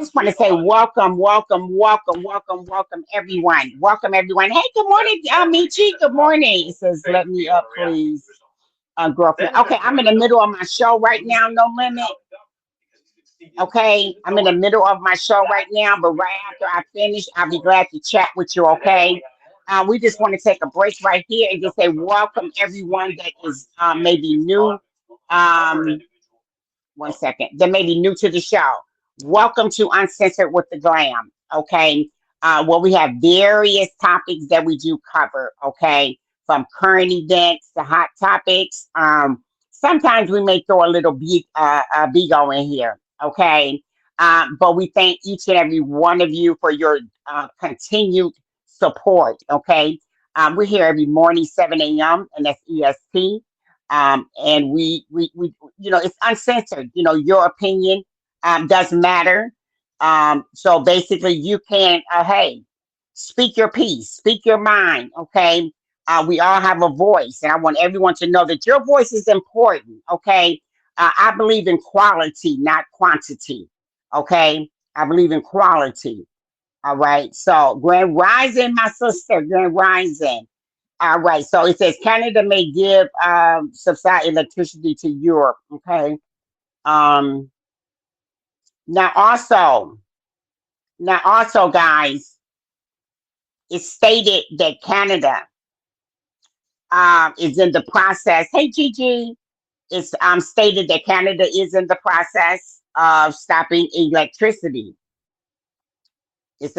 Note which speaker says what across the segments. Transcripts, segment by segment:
Speaker 1: just want to say welcome, welcome, welcome, welcome, welcome, everyone. Welcome, everyone. Hey, good morning, Michi. Good morning. It says, let me up, please, girlfriend. Okay, I'm in the middle of my show right now, no limit. Okay, I'm in the middle of my show right now, but right after I finish, I'll be glad to chat with you, okay? We just want to take a break right here and just say welcome, everyone that is maybe new. Um, One second. That may be new to the show. Welcome to Uncensored with the Glam. Okay. Well, we have various topics that we do cover. Okay. From current events to hot topics. Sometimes we may throw a little bigo in here. Okay. But we thank each and every one of you for your continued support. Okay. We're here every morning, 7 a.m., and that's EST. And it's uncensored. Your opinion doesn't matter. So basically, you can, hey, speak your piece, speak your mind. Okay. We all have a voice, and I want everyone to know that your voice is important. Okay. I believe in quality, not quantity. Okay. I believe in quality. All right. So, Grand Rising, my sister, Grand Rising. All right. So it says Canada may give subside electricity to Europe. Okay. Um, now also, guys, it's stated that Canada is in the process. Hey, Gigi, it's stated that Canada is in the process of stopping electricity. It's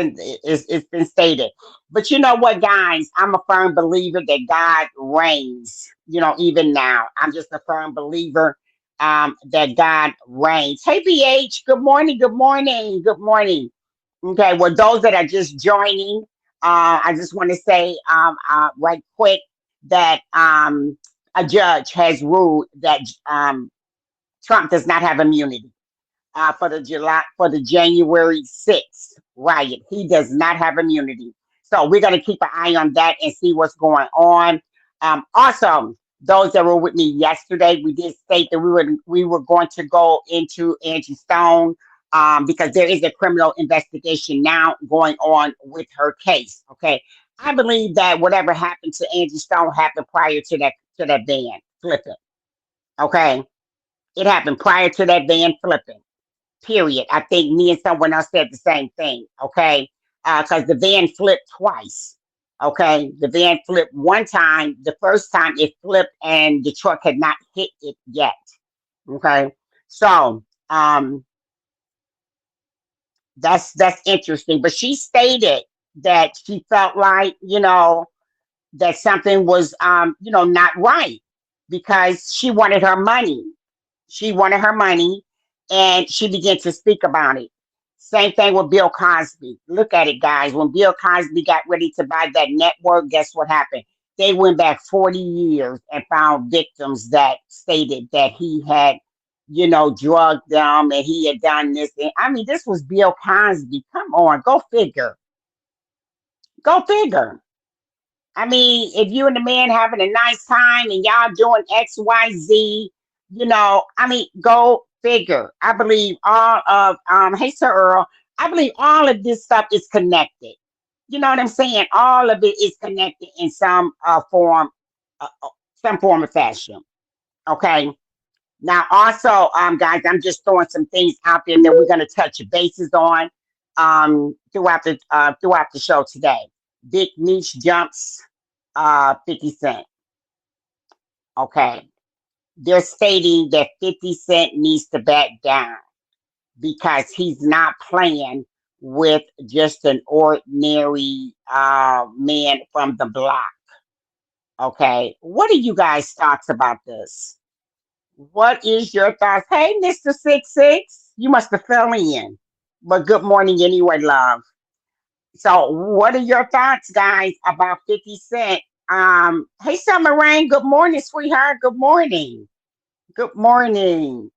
Speaker 1: been stated. But you know what, guys? I'm a firm believer that God reigns. Even now, I'm just a firm believer that God reigns. Hey, BH, good morning, good morning, good morning. Okay, well, those that are just joining, I just want to say right quick that a judge has ruled that Trump does not have immunity for the January 6th riot. He does not have immunity. So we're going to keep an eye on that and see what's going on. Also, those that were with me yesterday, we did state that we were going to go into Angie Stone because there is a criminal investigation now going on with her case. Okay, I believe that whatever happened to Angie Stone happened prior to that van flipping. Okay, it happened prior to that van flipping. Period. I think me and someone else said the same thing. Okay. Because the van flipped twice. Okay. The van flipped one time. The first time it flipped and the truck had not hit it yet. Okay. So that's interesting. But she stated that she felt like, that something was not right because she wanted her money. She wanted her money and she began to speak about it. Same thing with Bill Cosby. Look at it, guys. When Bill Cosby got ready to buy that network, guess what happened? They went back 40 years and found victims that stated that he had, drugged them and he had done this. And I mean, this was Bill Cosby. Come on, go figure. Go figure. I mean, if you and the man having a nice time and y'all doing X, Y, Z, I mean, go figure. I believe all of hey Sir Earl, I believe all of this stuff is connected. You know what I'm saying? All of it is connected in some form of fashion. Okay. Now, also, guys, I'm just throwing some things out there that we're gonna touch bases on throughout the show today. Big Niche jumps 50 Cent. Okay. They're stating that 50 Cent needs to back down because he's not playing with just an ordinary man from the block. Okay. What are you guys' thoughts about this? What is your thoughts? Hey, Mr. 66, you must have fell in. But good morning anyway, love. So, what are your thoughts, guys, about 50 Cent? Hey, Summer Rain, good morning, sweetheart. Good morning. Good morning.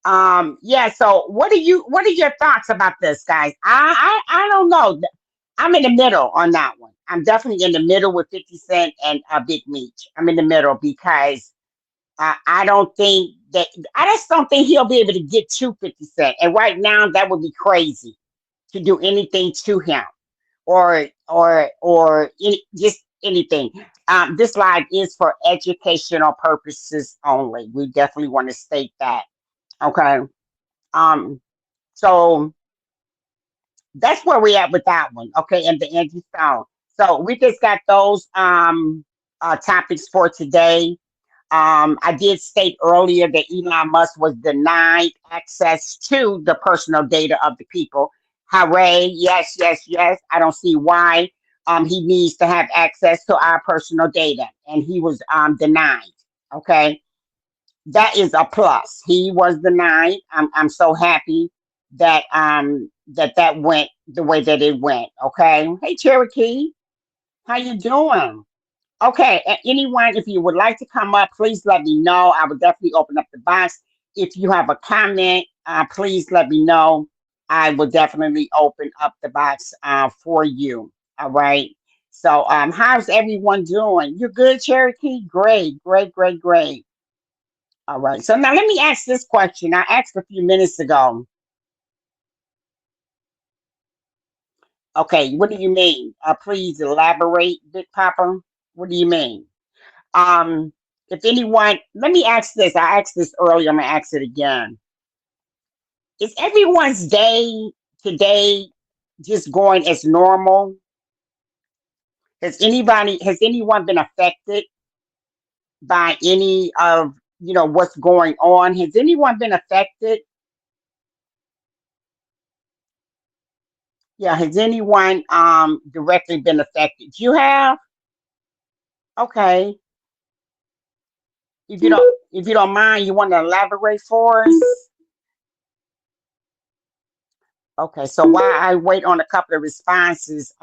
Speaker 1: Yeah, so what are your thoughts about this, guys? I don't know. I'm in the middle on that one. I'm definitely in the middle with 50 Cent and Big Meech. I'm in the middle because I don't think that I just don't think he'll be able to get to 50 Cent. And right now, that would be crazy to do anything to him or just anything. This live is for educational purposes only. We definitely want to state that. Okay. Um. So that's where we at with that one. Okay, and the Angie Stone. So we just got those topics for today. I did state earlier that Elon Musk was denied access to the personal data of the people. Hooray! Yes, yes, yes. I don't see why he needs to have access to our personal data, and he was denied. Okay, that is a plus. He was denied. I'm so happy that that went the way that it went. Okay. Hey Cherokee, how you doing? Okay, anyone, if you would like to come up, please let me know. I will definitely open up the box. If you have a comment, please let me know. I will definitely open up the box for you. All right. So, how's everyone doing? You're good, Cherokee? Great, great, great, great. All right. So now let me ask this question. I asked a few minutes ago. Okay, what do you mean? Please elaborate, Big Papa. What do you mean? Um, if anyone, let me ask this. I asked this earlier. I'm gonna ask it again. Is everyone's day today just going as normal? Has anyone been affected by any of what's going on? Has anyone been affected? Yeah, has anyone directly been affected? You have? Okay. If you don't mind, you want to elaborate for us? Okay, so while I wait on a couple of responses,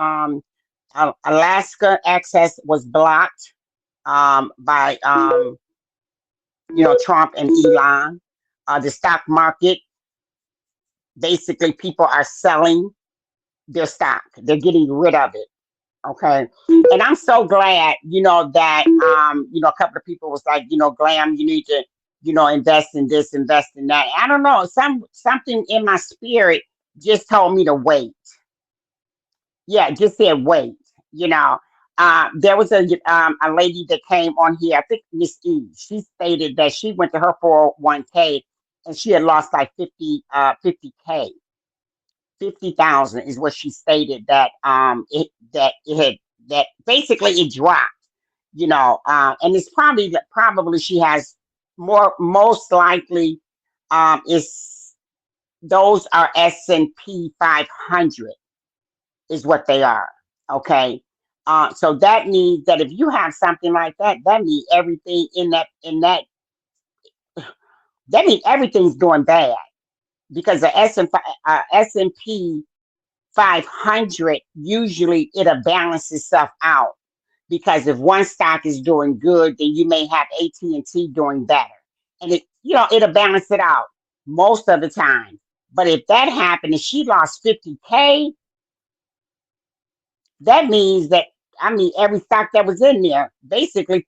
Speaker 1: Alaska access was blocked by Trump and Elon. The stock market, basically, people are selling their stock. They're getting rid of it. Okay, and I'm so glad, that a couple of people was like, Glam, you need to, invest in this, invest in that. I don't know, something in my spirit just told me to wait. Yeah, just said wait. You know, there was a lady that came on here. I think Miss E. She stated that she went to her 401k and she had lost like 50k, 50,000 is what she stated that it had that basically it dropped. And it's probably she has most likely is those are S&P 500 is what they are. Okay. So that means that if you have something like that, that means everything that means everything's going bad because the S&P 500 usually it'll balance itself out because if one stock is doing good, then you may have AT&T doing better, and it'll balance it out most of the time. But if that happened and she lost 50k, that means that every stock that was in there basically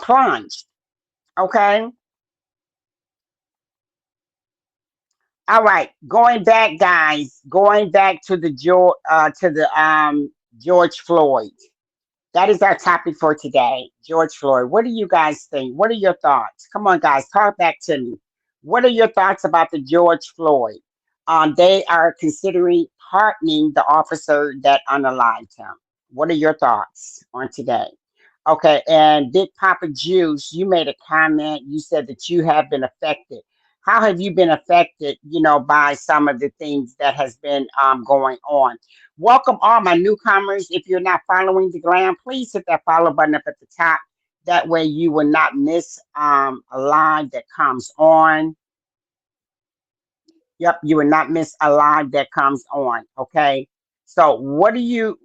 Speaker 1: plunged. Okay. All right. Going back, guys. Going back to the George Floyd. That is our topic for today. George Floyd. What do you guys think? What are your thoughts? Come on, guys. Talk back to me. What are your thoughts about the George Floyd? They are considering pardoning the officer that unalived him. What are your thoughts on today? Okay, and Big Papa Juice, you made a comment. You said that you have been affected. How have you been affected, by some of the things that has been going on? Welcome all my newcomers. If you're not following the gram, please hit that follow button up at the top. That way you will not miss a live that comes on. Yep, you will not miss a live that comes on. Okay. So what do you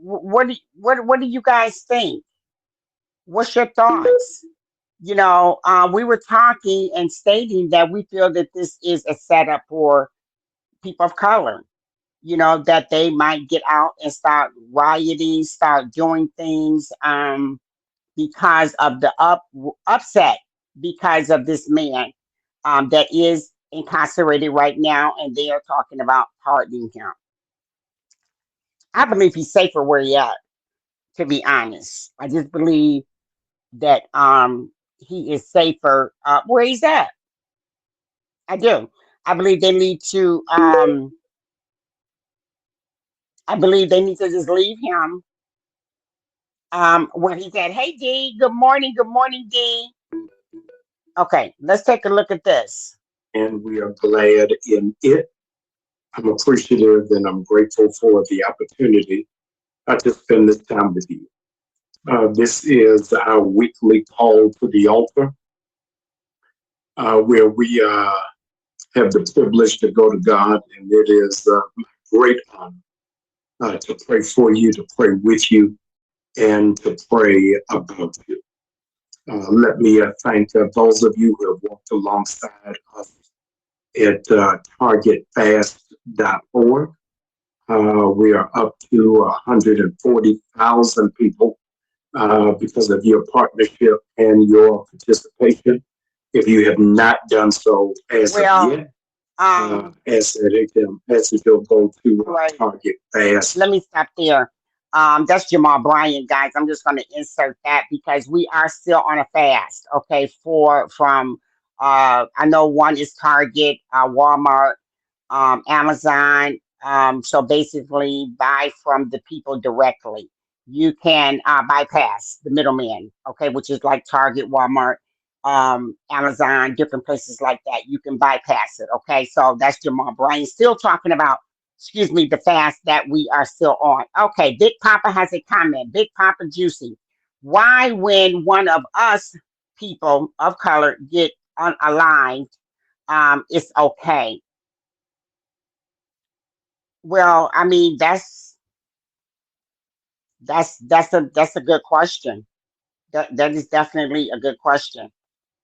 Speaker 1: guys think? What's your thoughts? We were talking and stating that we feel that this is a setup for people of color, that they might get out and start rioting, start doing things because of the upset. because of this man that is incarcerated right now, and they are talking about pardoning him. I believe he's safer where he at. To be honest, I just believe that he is safer where he's at. I do. I believe they need to. I believe they need to just leave him where he's at. Hey D, good morning. Good morning, D. Okay, let's take a look at this.
Speaker 2: And we are glad in it. I'm appreciative and I'm grateful for the opportunity to spend this time with you. This is our weekly call to the altar, where we have the privilege to go to God, and it is my great honor to pray for you, to pray with you, and to pray about you. Let me thank those of you who have walked alongside us at targetfast.org. We are up to 140,000 people because of your partnership and your participation. If you have not done so as of
Speaker 1: Well,
Speaker 2: yet, as you'll go to
Speaker 1: right.
Speaker 2: Target Fast.
Speaker 1: Let me stop there. That's Jamal Bryant, guys. I'm just going to insert that because we are still on a fast. Okay, from I know one is Target, Walmart, Amazon. So basically, buy from the people directly. You can bypass the middleman. Okay, which is like Target, Walmart, Amazon, different places like that. You can bypass it. Okay, so that's Jamal Bryant. Still talking about, excuse me, the fast that we are still on. Okay, Big Papa has a comment. Big Papa Juicy. Why, when one of us people of color get unaligned, it's okay? Well, I mean, that's a good question. That is definitely a good question.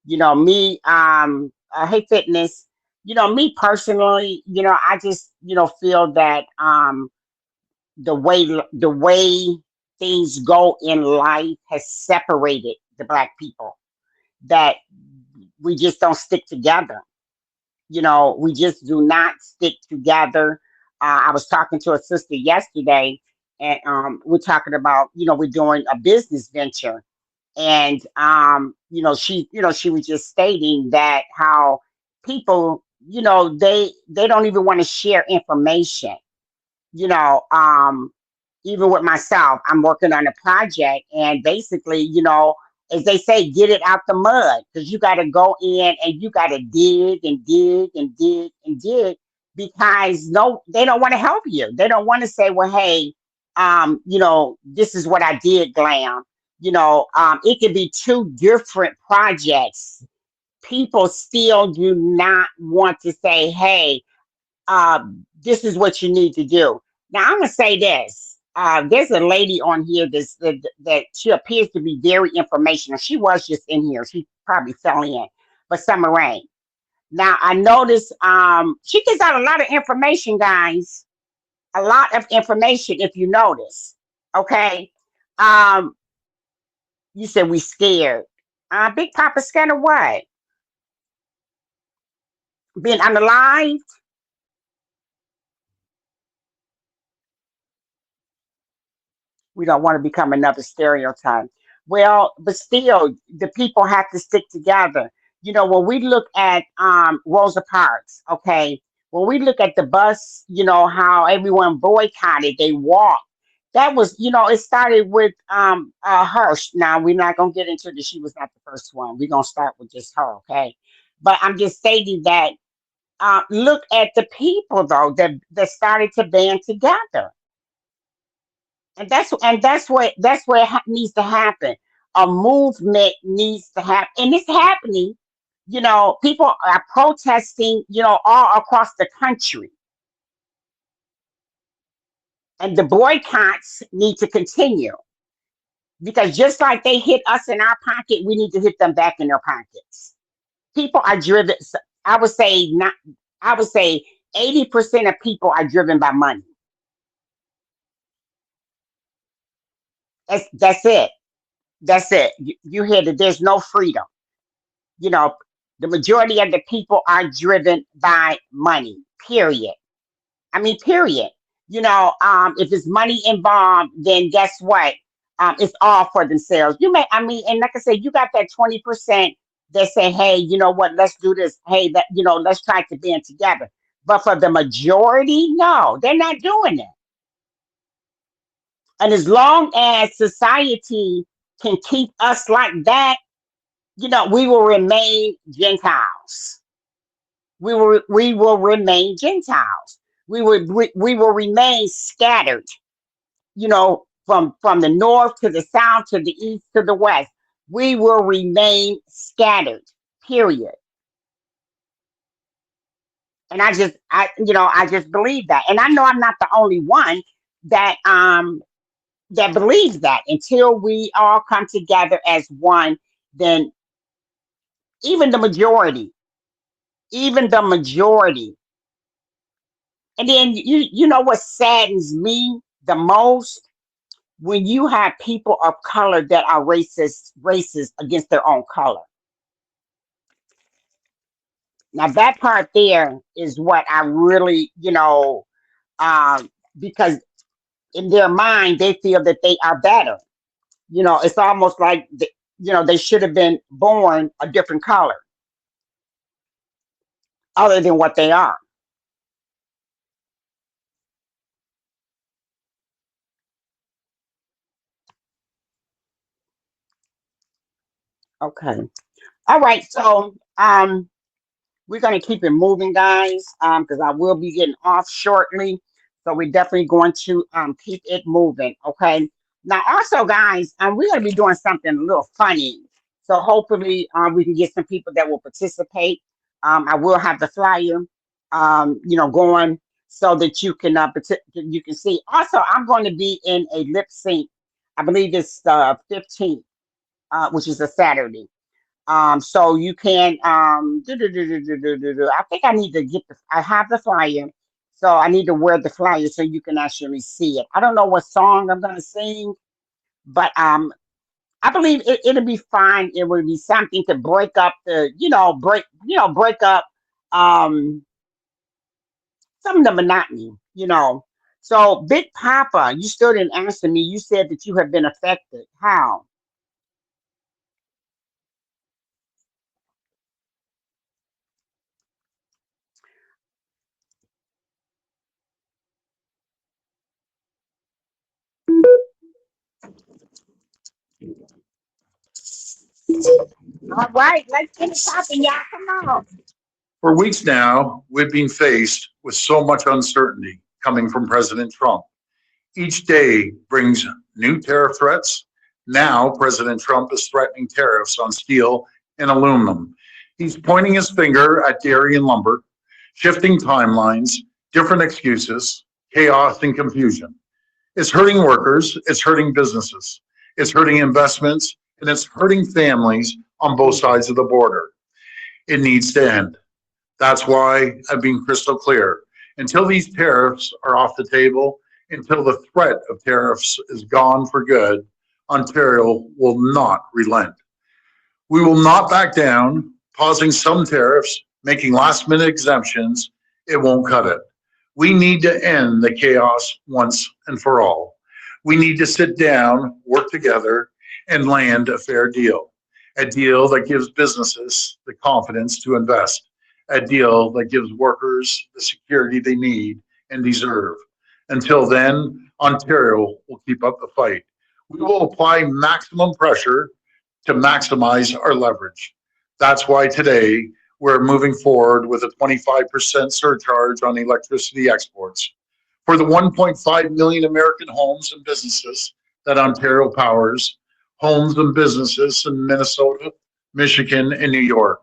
Speaker 1: Me, hey fitness. Me personally, I just feel that the way things go in life has separated the black people, that we just don't stick together. We just do not stick together. I was talking to a sister yesterday, and we're talking about, we're doing a business venture, and she was just stating that how people, they don't even want to share information. you know, um, Even with myself, I'm working on a project, and basically, as they say, get it out the mud, because you got to go in and you got to dig and dig and dig and dig, because no, they don't want to help you. They don't want to say, well, hey, this is what I did, glam. It could be two different projects. People still do not want to say, hey, this is what you need to do. Now, I'm going to say this. There's a lady on here that she appears to be very informational. She was just in here. She probably fell in. But Summer Rain. Now, I noticed she gives out a lot of information, guys. A lot of information, if you notice. Okay. Um, you said we scared. Big Papa scared of what? Being unalive? We don't want to become another stereotype. Well, but still, the people have to stick together. When we look at Rosa Parks, okay, when we look at the bus, how everyone boycotted, they walked. That was, it started with Hirsch. Now, we're not going to get into this. She was not the first one. We're going to start with just her, okay? But I'm just stating that look at the people, though, that started to band together, and that's what needs to happen. A movement needs to happen, and it's happening. People are protesting, all across the country, and the boycotts need to continue, because just like they hit us in our pocket, we need to hit them back in their pockets. People are driven. I would say not. I would say 80% of people are driven by money. That's it. That's it. You hear that there's no freedom. You know, the majority of the people are driven by money, period. I mean, period. If it's money involved, then guess what? It's all for themselves. And like I said, you got that 20% that say, hey, you know what, let's do this. Hey, let's try to band together. But for the majority, no, they're not doing it. And as long as society can keep us like that, we will remain Gentiles. We will remain Gentiles. We will remain scattered, from the north to the south to the east to the west. We will remain scattered. Period. And I just believe that. And I know I'm not the only one that believes that. Until we all come together as one, then even the majority, even the majority. And then you know what saddens me the most? When you have people of color that are racist against their own color. Now that part there is what I really, because in their mind they feel that they are better. It's almost like they should have been born a different color other than what they are. Okay. All right. So we're going to keep it moving, guys, because I will be getting off shortly. So we're definitely going to keep it moving. Okay. Now, also, guys, we're going to be doing something a little funny. So hopefully, we can get some people that will participate. I will have the flyer, going so that you can see. Also, I'm going to be in a lip sync. I believe it's the 15th, which is a Saturday. So you can I think I need to I have the flyer, so I need to wear the flyer so you can actually see it. I don't know what song I'm gonna sing, but I believe it'll be fine. It will be something to break up break up um some of the monotony. So Big Papa, you still didn't answer me. You said that you have been affected. How? All right, let's get it popping, y'all. Come on.
Speaker 3: For weeks now, we've been faced with so much uncertainty coming from President Trump. Each day brings new tariff threats. Now, President Trump is threatening tariffs on steel and aluminum. He's pointing his finger at dairy and lumber, shifting timelines, different excuses, chaos and confusion. It's hurting workers, it's hurting businesses, it's hurting investments, and it's hurting families on both sides of the border. It needs to end. That's why I've been crystal clear. Until these tariffs are off the table, until the threat of tariffs is gone for good, Ontario will not relent. We will not back down, pausing some tariffs, making last minute exemptions. It won't cut it. We need to end the chaos once and for all. We need to sit down, work together, and land a fair deal. A deal that gives businesses the confidence to invest. A deal that gives workers the security they need and deserve. Until then, Ontario will keep up the fight. We will apply maximum pressure to maximize our leverage. That's why today we're moving forward with a 25% surcharge on electricity exports. For the 1.5 million American homes and businesses that Ontario powers, homes and businesses in Minnesota, Michigan, and New York.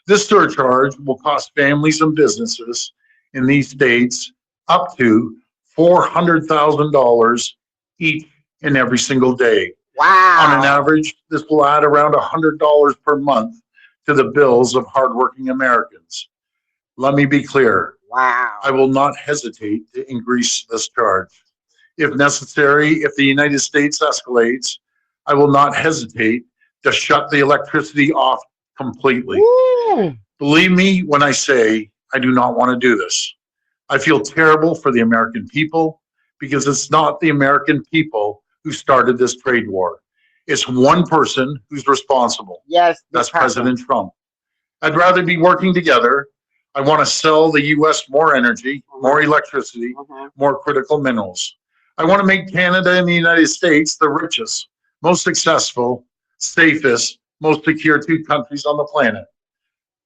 Speaker 3: This surcharge will cost families and businesses in these states up to $400,000 each and every single day. On an
Speaker 1: Wow.
Speaker 3: average, this will add around $100 per month to the bills of hardworking Americans. Let me be clear. I
Speaker 1: Wow.
Speaker 3: will not hesitate to increase this charge. If necessary, if the United States escalates, I will not hesitate to shut the electricity off completely.
Speaker 1: Woo.
Speaker 3: Believe me when I say I do not want to do this. I feel terrible for the American people because it's not the American people who started this trade war. It's one person who's responsible.
Speaker 1: Yes, the
Speaker 3: That's
Speaker 1: president.
Speaker 3: President Trump. I'd rather be working together. I want to sell the US more energy, more electricity, more critical minerals. I want to make Canada and the United States the richest, most successful, safest, most secure two countries on the planet.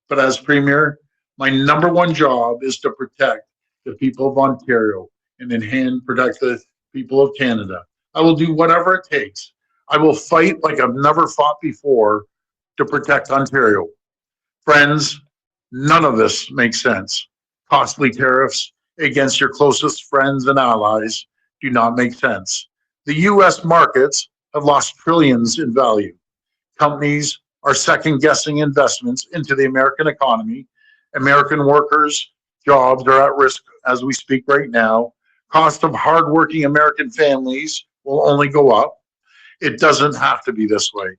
Speaker 3: But as Premier, my number one job is to protect the people of Ontario and in hand protect the people of Canada. I will do whatever it takes. I will fight like I've never fought before to protect Ontario. Friends, none of this makes sense. Costly tariffs against your closest friends and allies do not make sense. The US markets have lost trillions in value. Companies are second guessing investments into the American economy. American workers' jobs are at risk as we speak right now. Cost of hardworking American families will only go up. It doesn't have to be this way.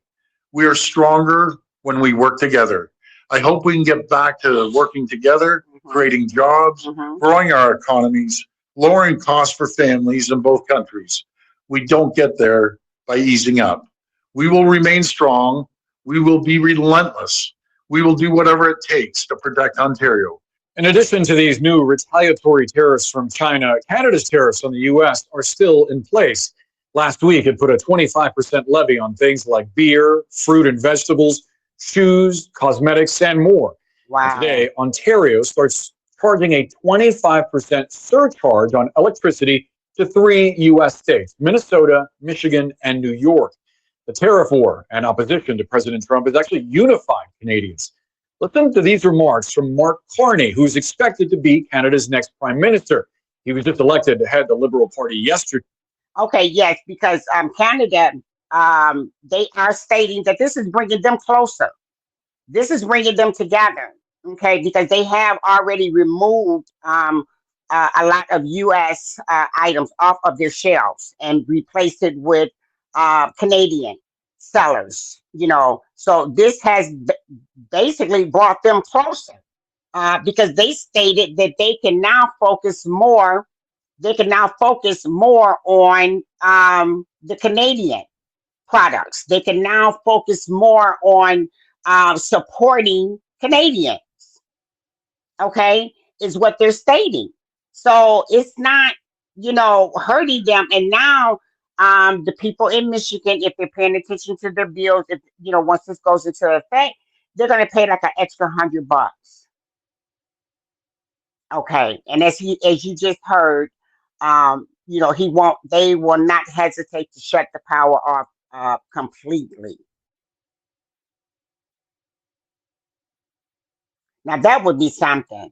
Speaker 3: We are stronger when we work together. I hope we can get back to working together, creating jobs, growing our economies, lowering costs for families in both countries. We don't get there by easing up. We will remain strong. We will be relentless. We will do whatever it takes to protect Ontario.
Speaker 4: In addition to these new retaliatory tariffs from China, Canada's tariffs on the U.S. are still in place. Last week, it put a 25% levy on things like beer, fruit and vegetables, shoes, cosmetics, and more.
Speaker 1: Wow.
Speaker 4: And today, Ontario starts charging a 25% surcharge on electricity to 3 U.S. states, Minnesota, Michigan, and New York. The tariff war and opposition to President Trump has actually unified Canadians. Listen to these remarks from Mark Carney, who's expected to be Canada's next prime minister. He was just elected to head the Liberal Party yesterday.
Speaker 1: Okay, yes, because Canada, they are stating that this is bringing them closer. This is bringing them together. Okay, because they have already removed a lot of U.S. Items off of their shelves and replaced it with Canadian sellers. So this has basically brought them closer because they stated that they can now focus more. They can now focus more on the Canadian products. They can now focus more on supporting Canadians. Okay, is what they're stating. So it's not, hurting them. And now the people in Michigan, if they're paying attention to their bills, if once this goes into effect, they're going to pay like an extra $100. Okay, and as you just heard, they will not hesitate to shut the power off completely. Now that would be something.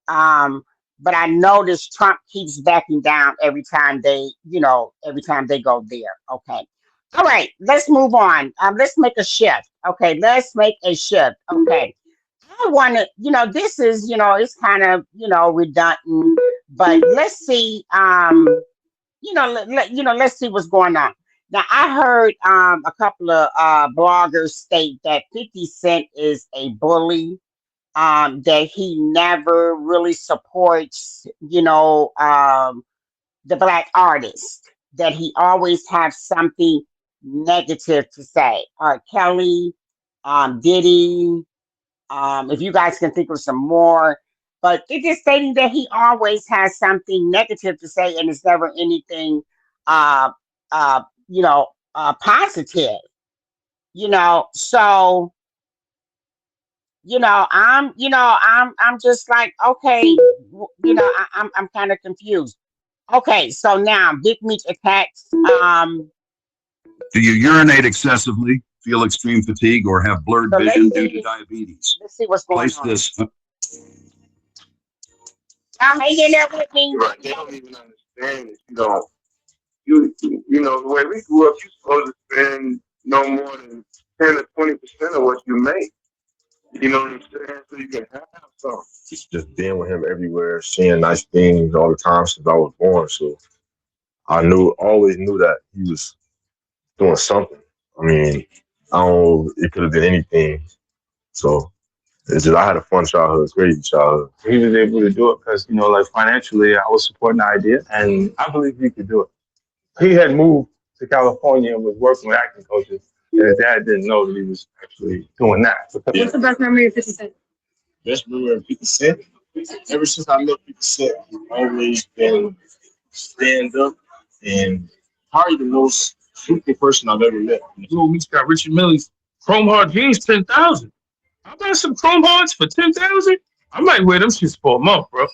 Speaker 1: But I notice Trump keeps backing down every time they go there. Okay. All right, let's move on. Let's make a shift. Okay, let's make a shift. Okay. I want to, this is, it's kind of, redundant, but let's see, let's see what's going on. Now, I heard a couple of bloggers state that 50 Cent is a bully, that he never really supports, the black artist, that he always has something negative to say. Kelly, Diddy, if you guys can think of some more, but they're just stating that he always has something negative to say and it's never anything, uh, positive, so, I'm just like, okay, I'm kind of confused. Okay, so now Big Meat attacks.
Speaker 5: Do you urinate excessively, feel extreme fatigue, or have blurred
Speaker 1: So let's
Speaker 5: vision due to
Speaker 1: see.
Speaker 5: diabetes?
Speaker 1: Let's see what's going
Speaker 5: Place
Speaker 1: on.
Speaker 5: this.
Speaker 1: Y'all hang in there with me.
Speaker 6: Right. They don't even understand it. The way we grew up, you're supposed to spend no more than 10 or 20% of what you make. You know what I'm saying? So you can have something. Just being with him everywhere, seeing nice things all the time since I was born. So I always knew that he was doing something. I mean, I don't know, it could have been anything. So I had a fun childhood, crazy childhood. He was able to do it because, like financially, I was supporting the idea, and I believe he could do it. He had moved to California and was working with acting coaches, and his dad didn't know that he was actually doing that. What's the best memory of 50 Cent? Best memory of 50 Cent? Ever since I met 50 Cent, he's always been stand up and probably the most truthful person I've ever met. Little Meech got Richard Millie's Chrome Hard jeans 10,000. I buy some Chrome Hards for 10,000. I might wear them shits for a month, bro.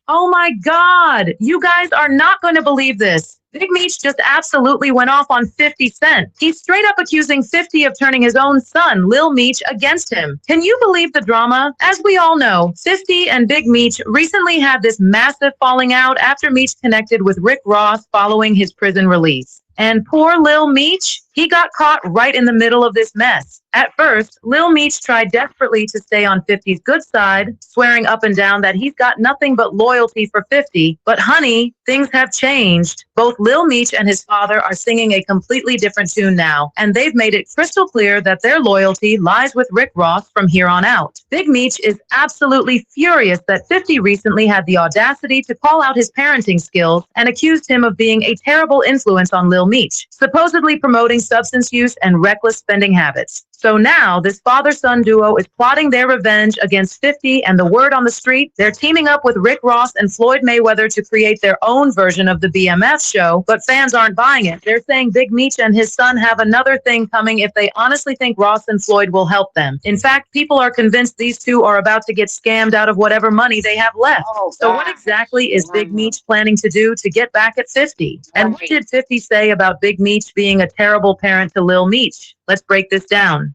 Speaker 6: Oh my God. You guys are not going to believe this. Big Meech just absolutely went off on 50 Cent. He's straight up accusing 50 of turning his own son, Lil Meech, against him. Can you believe the drama? As we all know, 50 and Big Meech recently had this massive falling out after Meech connected with Rick Ross following his prison release. And poor Lil Meech, he got caught right in the middle of this mess. At first, Lil Meech tried desperately to stay on 50's good side, swearing up and down that he's got nothing but loyalty for 50. But honey, things have changed. Both Lil Meech and his father are singing a completely different tune now, and they've made it crystal clear that their loyalty lies with Rick Ross from here on out. Big Meech is absolutely furious that 50 recently had the audacity to call out his parenting skills and accused him of being a terrible influence on Lil Meech, supposedly promoting substance use and reckless spending habits. So now, this father-son duo is plotting their revenge against 50, and the word on the street, they're teaming up with Rick Ross and Floyd Mayweather to create their own version of the BMF show, but fans aren't buying it. They're saying Big Meech and his son have another thing coming if they honestly think Ross and Floyd will help them. In fact, people are convinced these two are about to get scammed out of whatever money they have left. So what exactly is Big Meech planning to do to get back at 50? And what did 50 say about Big Meech being a terrible parent to Lil Meech? Let's break this down.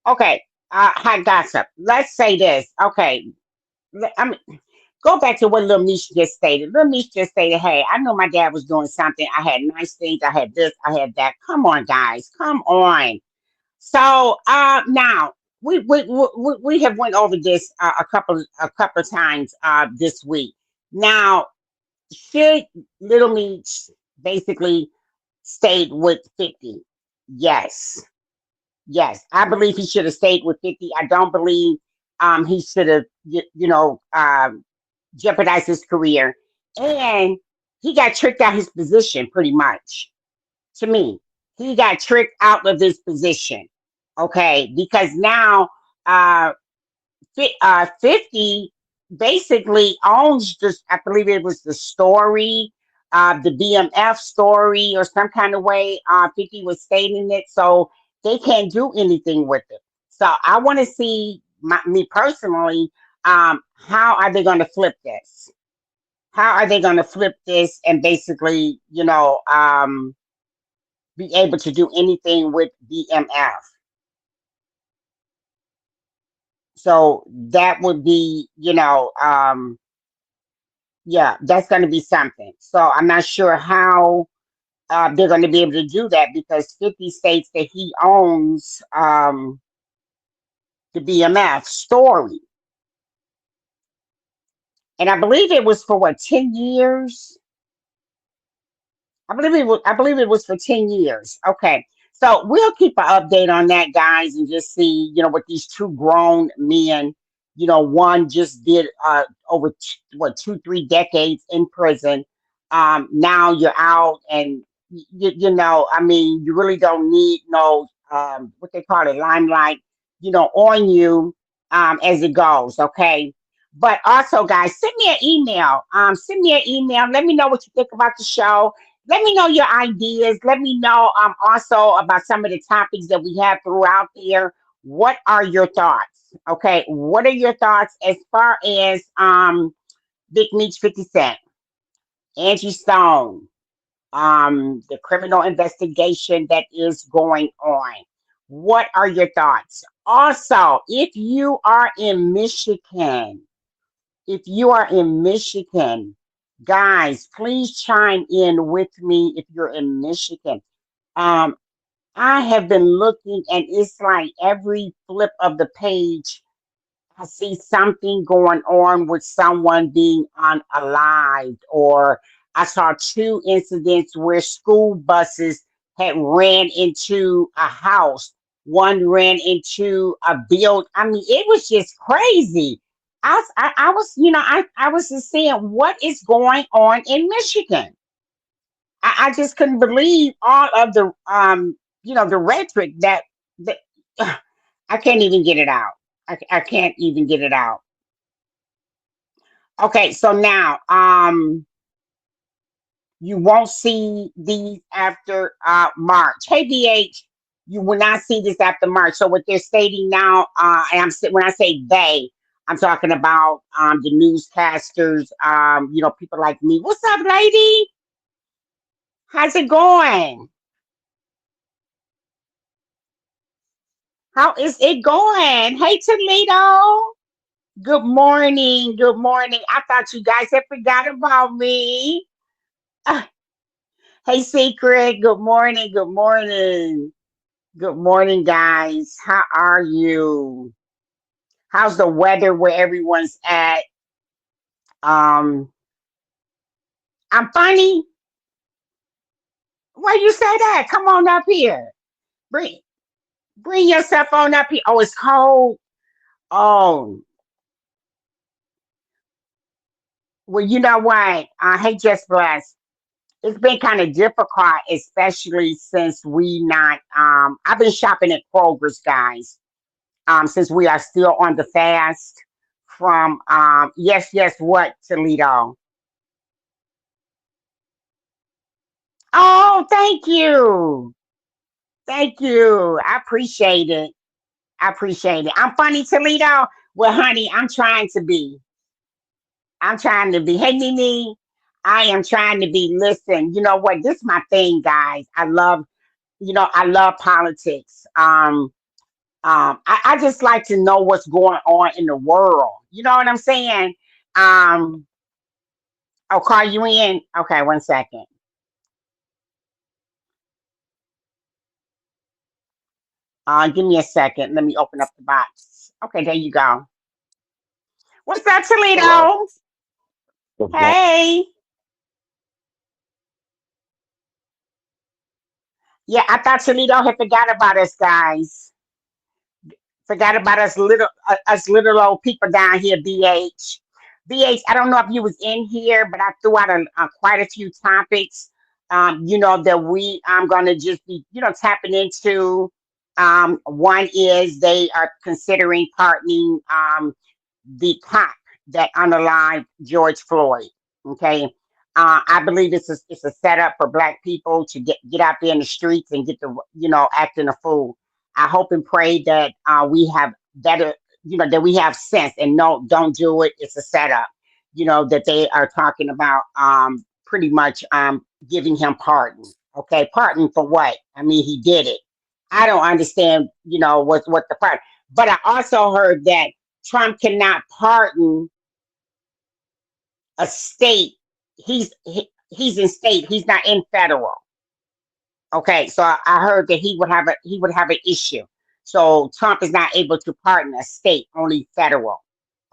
Speaker 1: Okay, hot gossip. Let's say this. Okay, I mean, go back to what Lil Meech just stated. Lil Meech just stated, "Hey, I know my dad was doing something. I had nice things. I had this. I had that. Come on, guys. Come on." So, now we have went over this a couple times this week. Now, should Little Meech basically stayed with 50? Yes. Yes, I believe he should have stayed with 50. I don't believe he should have, jeopardized his career. And he got tricked out his position pretty much. To me, he got tricked out of his position. Okay, because now uh, 50 basically owns this. I believe it was the story, the BMF story, or some kind of way. 50 was stating it, so they can't do anything with it. So I want to see me personally. How are they going to flip this? How are they going to flip this and basically, be able to do anything with BMF? So that would be, yeah, that's going to be something. So I'm not sure how they're going to be able to do that because 50 states that he owns the BMF story. And I believe it was for what, 10 years? I believe it was for 10 years. Okay. So we'll keep an update on that, guys, and just see, what these two grown men, one just did over what 2-3 decades in prison. Now you're out, and I mean, you really don't need no what they call it, limelight, on you as it goes. Okay. But also, guys, send me an email. Send me an email. Let me know what you think about the show. Let me know your ideas. Let me know also about some of the topics that we have throughout there. What are your thoughts? Okay, what are your thoughts as far as Big Meech 50 Cent, Angie Stone, the criminal investigation that is going on? What are your thoughts? Also, if you are in Michigan, guys, please chime in with me if you're in Michigan. Um, I have been looking, and it's like every flip of the page, I see something going on with someone being unalived, or I saw two incidents where school buses had ran into a house One ran into a build. I mean, it was just crazy. I was, I was just saying, what is going on in Michigan? I just couldn't believe all of the, the rhetoric that I can't even get it out. I can't even get it out. Okay, so now, you won't see these after March. Hey, BH, you will not see this after March. So what they're stating now, and when I say they, I'm talking about the newscasters, people like me. What's up, lady? How's it going? How is it going? Hey, Toledo. Good morning. Good morning. I thought you guys had forgot about me. Ah, hey, Secret. Good morning. Good morning. Good morning, guys. How are you? How's the weather where everyone's at? Um, I'm funny. Why you say that? Come on up here. Bring bring yourself on up here. Oh, it's cold. Oh, well, you know what? Hey, Just Bless. It's been kind of difficult, especially since we not. I've been shopping at Kroger's, guys. Since we are still on the fast from yes, yes, what Toledo? Oh, thank you. Thank you. I appreciate it. I appreciate it. I'm funny, Toledo. Well, honey, I'm trying to be. I'm trying to be. Hey, Nene, I am trying to be. Listen, you know what? This is my thing, guys. I love politics. I just like to know what's going on in the world. You know what I'm saying? Um, I'll call you in. Okay, one second. Give me a second. Let me open up the box. Okay, there you go. What's up,
Speaker 6: Hello.
Speaker 1: Toledo?
Speaker 6: What's going
Speaker 1: Hey. Yeah, I thought Toledo had forgot about us, guys. Forgot about us little old people down here, BH. BH, I don't know if you was in here, but I threw out quite a few topics, that we I'm going to just be, tapping into. One is they are considering pardoning the cop that unalived George Floyd. Okay. I believe it's a setup for black people to get out there in the streets and get the acting a fool. I hope and pray that we have better, that we have sense and no, don't do it. It's a setup. That they are talking about pretty much giving him pardon. Okay, pardon for what? I mean, he did it. I don't understand, what the pardon. But I also heard that Trump cannot pardon a state. He's in state. He's not in federal. Okay, so I heard that he would have an issue. So Trump is not able to pardon a state, only federal.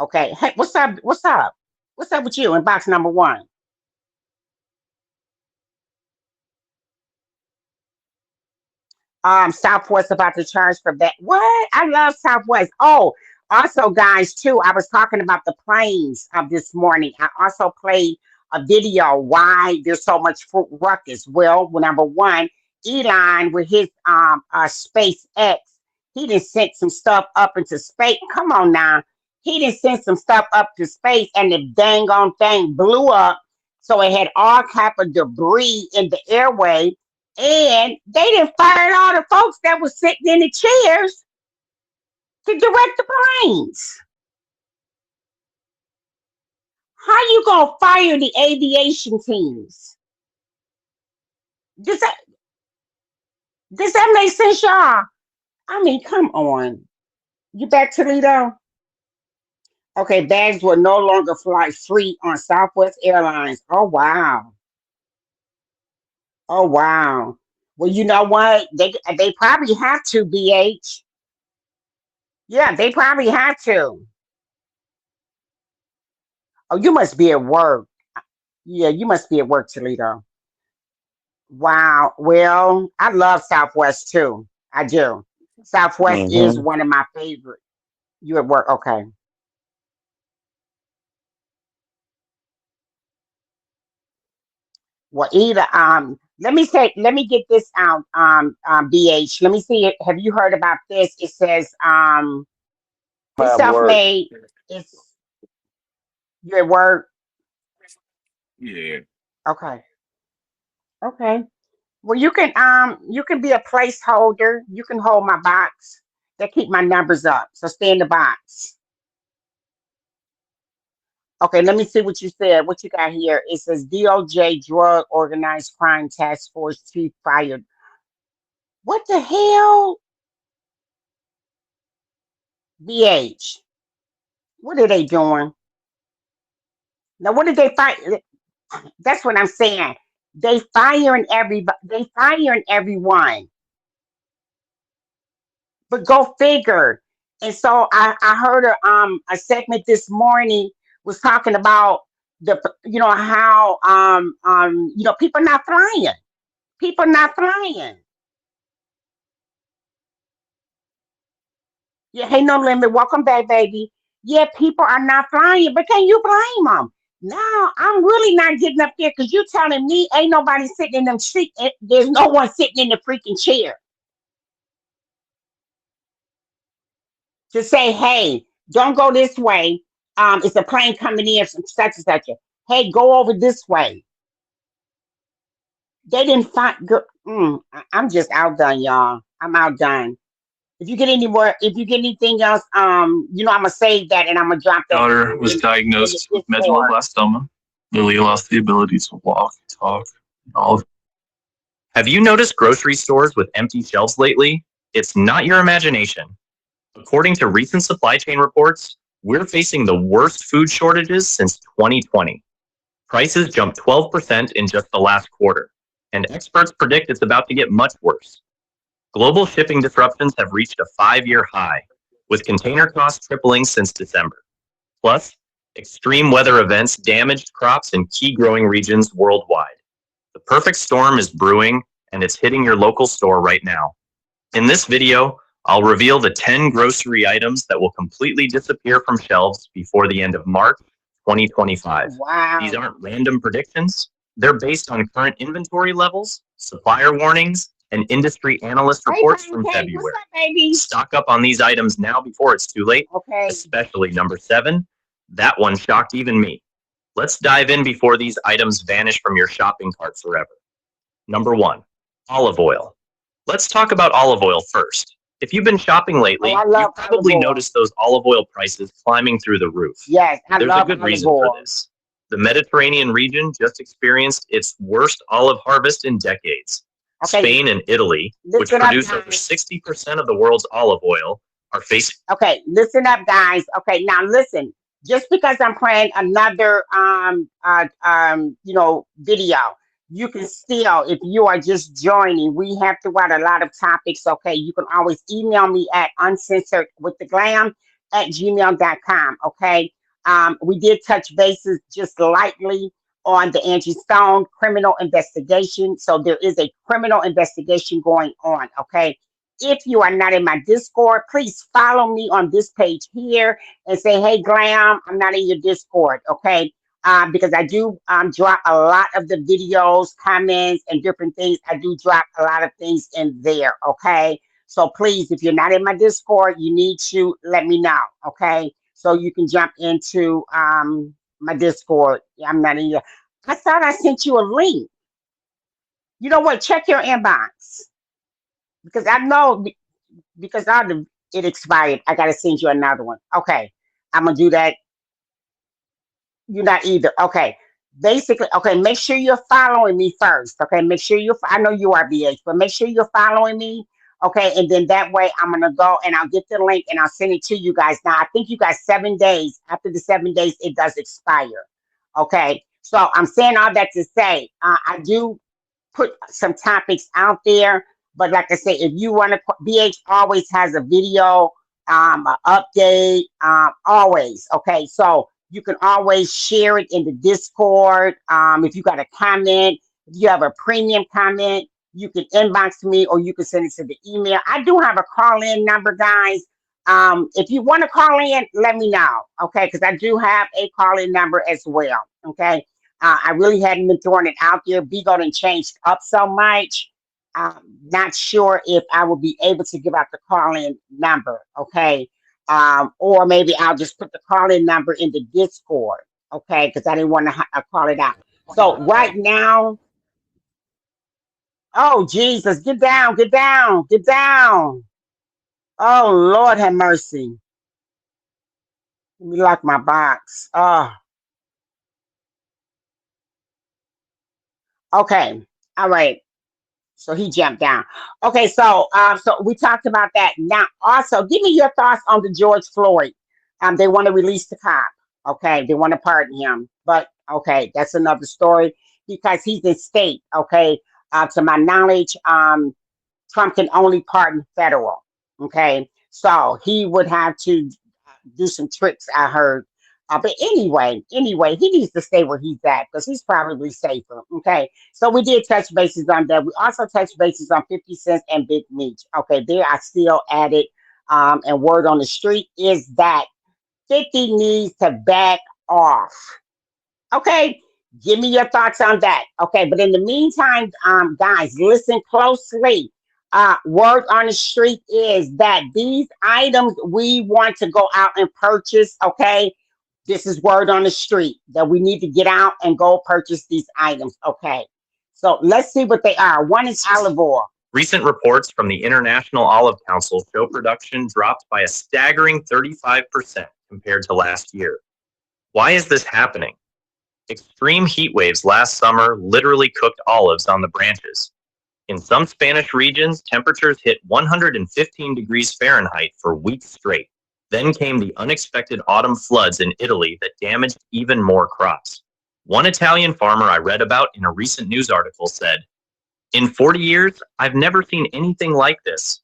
Speaker 1: Okay, hey, what's up? What's up? What's up with you in box number one? Southwest about to charge for that. What? I love Southwest. Oh, also, guys, too, I was talking about the planes this morning. I also played a video why there's so much ruckus. Well, number one, Elon with his SpaceX, he done sent some stuff up into space. Come on now. He done sent some stuff up to space and the dang on thing blew up. So it had all type of debris in the airway and they didn't fire all the folks that was sitting in the chairs to direct the planes. How you gonna fire the aviation teams? Does that does that make sense, y'all? I mean, come on. You back Toledo? Okay, bags will no longer fly free on Southwest Airlines. Oh wow. Oh wow. Well, you know what? They probably have to, BH. Yeah, they probably have to. Oh, you must be at work. Yeah, you must be at work, Toledo. Wow. Well, I love Southwest too. I do. Southwest is
Speaker 4: Mm-hmm.
Speaker 1: one of my favorite. You at work? Okay. Well, either let me get this out. BH. Let me see it. Have you heard about this? It says this
Speaker 6: Have work.
Speaker 1: self-made. It's you at work.
Speaker 6: Yeah.
Speaker 1: Okay. Okay. Well, you can be a placeholder. You can hold my box. That keep my numbers up. So stay in the box. Okay, let me see what you said. What you got here? It says DOJ Drug Organized Crime Task Force Chief fired. What the hell? BH. What are they doing? Now what did they fire? That's what I'm saying. They firing everybody. They firing everyone. But go figure. And so I heard a segment this morning was talking about the how people not flying. People not flying. Yeah, hey no limit, welcome back, baby. Yeah, people are not flying, but can you blame them? No, I'm really not getting up there because you telling me ain't nobody sitting in them seat. There's no one sitting in the freaking chair to say, hey, don't go this way. It's a plane coming in from such and such. Hey, go over this way. They didn't find. I'm just outdone, y'all. I'm outdone. If you get any more, if you get anything else, I'm gonna save that and I'm gonna drop that
Speaker 7: Daughter was
Speaker 1: in the
Speaker 7: diagnosed with
Speaker 1: Discord.
Speaker 7: medulloblastoma. Lily lost the ability to walk, talk, and all of. Have you noticed grocery stores with empty shelves lately? It's not your imagination. According to recent supply chain reports, we're facing the worst food shortages since 2020. Prices jumped 12% in just the last quarter, and experts predict it's about to get much worse. Global shipping disruptions have reached a 5-year high, with container costs tripling since December. Plus, extreme weather events damaged crops in key growing regions worldwide. The perfect storm is brewing, and it's hitting your local store right now. In this video, I'll reveal the 10 grocery items that will completely disappear from shelves before the end of March 2025. These
Speaker 1: Wow.
Speaker 7: aren't random predictions. They're based on current inventory levels, supplier warnings, and industry analyst
Speaker 1: Hey,
Speaker 7: reports from
Speaker 1: Pancake, what's
Speaker 7: February.
Speaker 1: up, baby?
Speaker 7: Stock up on these items now before it's too late,
Speaker 1: Okay.
Speaker 7: especially number 7. That one shocked even me. Let's dive in before these items vanish from your shopping cart forever. Number 1, olive oil. Let's talk about olive oil first. If you've been shopping
Speaker 1: Oh, I
Speaker 7: lately,
Speaker 1: love
Speaker 7: you've
Speaker 1: olive
Speaker 7: probably
Speaker 1: oil.
Speaker 7: noticed those olive oil prices climbing through the roof.
Speaker 1: Yes, I
Speaker 7: There's a
Speaker 1: love
Speaker 7: good
Speaker 1: olive
Speaker 7: reason for
Speaker 1: oil.
Speaker 7: this. The Mediterranean region just experienced its worst olive harvest in decades.
Speaker 1: Okay,
Speaker 7: Spain and Italy, which
Speaker 1: listen up,
Speaker 7: produce over
Speaker 1: guys.
Speaker 7: 60% of the world's olive oil, are facing.
Speaker 1: Okay, listen up, guys. Okay, now listen. Just because I'm playing another video, you can still, if you are just joining, we have throughout a lot of topics. Okay, you can always email me at uncensored with the glam at gmail.com. Okay. We did touch bases just lightly on the Angie Stone criminal investigation. So there is a criminal investigation going on. Okay. If you are not in my Discord, please follow me on this page here and say, hey, Glam, I'm not in your Discord, okay? Because I do drop a lot of the videos, comments, and different things. I do drop a lot of things in there, okay? So please, if you're not in my Discord, you need to let me know, okay? So you can jump into my Discord. I'm not in your. I thought I sent you a link. You know what? Check your inbox because I know because it expired. I gotta send you another one. Okay, I'm gonna do that. You're not either. Okay, basically, okay. Make sure you're following me first. Okay, make sure you. I know you are BH, but make sure you're following me. Okay, and then that way I'm gonna go and I'll get the link and I'll send it to you guys. Now I think you got 7 days. After the 7 days, it does expire. Okay, so I'm saying all that to say I do put some topics out there. But like I say, if you want to, BH always has a video, an update, always. Okay, so you can always share it in the Discord. If you got a comment, if you have a premium comment, You can inbox me or you can send it to the email. I do have a call-in number, guys. If you want to call in, let me know, okay? Because I do have a call-in number as well, okay? I really hadn't been throwing it out there. Bigo done changed up so much. Not sure if I will be able to give out the call-in number, okay? Or maybe I'll just put the call-in number in the Discord, okay? Because I didn't want to call it out. So right now, oh Jesus, get down, get down, get down. Oh Lord have mercy. Let me lock my box. Okay. All right. So he jumped down. Okay, so we talked about that. Now, also, give me your thoughts on the George Floyd. They want to release the cop. Okay, they want to pardon him, but okay, that's another story because he's in state. Okay, to my knowledge, Trump can only pardon federal. Okay, so he would have to do some tricks. I heard. But anyway, he needs to stay where he's at because he's probably safer. Okay, so we did touch bases on that. We also touched bases on 50 cents and Big Meat. Okay, there I still added. And word on the street is that 50 needs to back off. Okay, give me your thoughts on that. Okay, but in the meantime, guys, listen closely. Word on the street is that these items we want to go out and purchase. Okay, this is word on the street that we need to get out and go purchase these items. Okay, so let's see what they are. One is olive oil.
Speaker 7: Recent reports from the International Olive Council show production dropped by a staggering 35% compared to last year. Why is this happening? Extreme heat waves last summer literally cooked olives on the branches. In some Spanish regions, temperatures hit 115 degrees Fahrenheit for weeks straight. Then came the unexpected autumn floods in Italy that damaged even more crops. One Italian farmer I read about in a recent news article said, "In 40 years, I've never seen anything like this.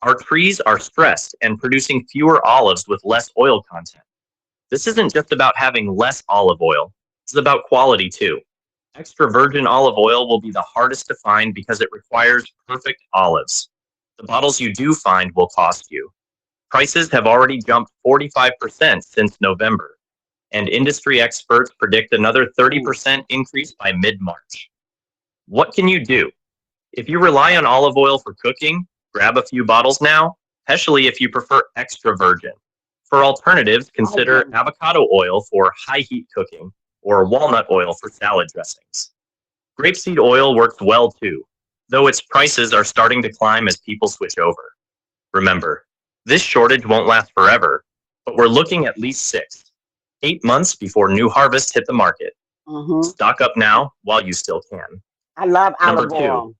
Speaker 7: Our trees are stressed and producing fewer olives with less oil content. This isn't just about having less olive oil. It's about quality too. Extra virgin olive oil will be the hardest to find because it requires perfect olives. The bottles you do find will cost you. Prices have already jumped 45% since November, and industry experts predict another 30% increase by mid-March. What can you do? If you rely on olive oil for cooking, grab a few bottles now, especially if you prefer extra virgin. For alternatives, consider avocado oil for high heat cooking or walnut oil for salad dressings. Grapeseed oil works well too, though its prices are starting to climb as people switch over. Remember, this shortage won't last forever, but we're looking at least 8 months before new harvests hit the market. Stock up now while you still can.
Speaker 1: I love
Speaker 7: Number
Speaker 1: olive oil.
Speaker 7: 2,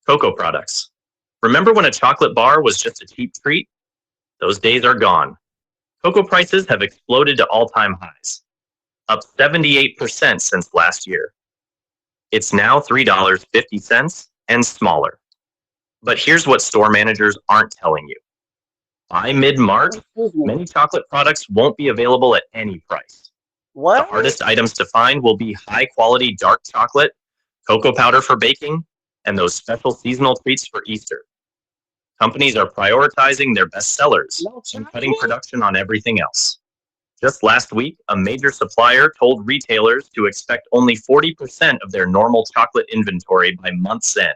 Speaker 7: cocoa products. Remember when a chocolate bar was just a cheap treat? Those days are gone. Cocoa prices have exploded to all-time highs, up 78% since last year. It's now $3.50 and smaller. But here's what store managers aren't telling you. By mid-March, many chocolate products won't be available at any price.
Speaker 1: What?
Speaker 7: The hardest items to find will be high-quality dark chocolate, cocoa powder for baking, and those special seasonal treats for Easter. Companies are prioritizing their best sellers and cutting production on everything else. Just last week, a major supplier told retailers to expect only 40% of their normal chocolate inventory by month's end.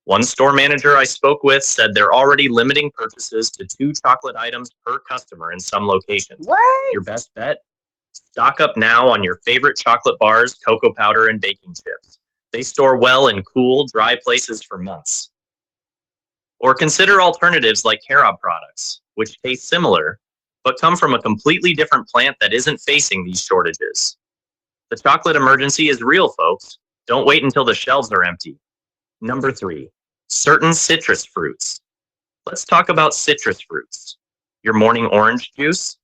Speaker 7: One store manager I spoke with said they're already limiting purchases to 2 chocolate items per customer in some locations.
Speaker 1: What?
Speaker 7: Your best bet? Stock up now on your favorite chocolate bars, cocoa powder, and baking chips. They store well in cool, dry places for months. Or consider alternatives like carob products, which taste similar, but come from a completely different plant that isn't facing these shortages. The chocolate emergency is real, folks. Don't wait until the shelves are empty. Number 3, certain citrus fruits. Let's talk about citrus fruits. Your morning orange juice?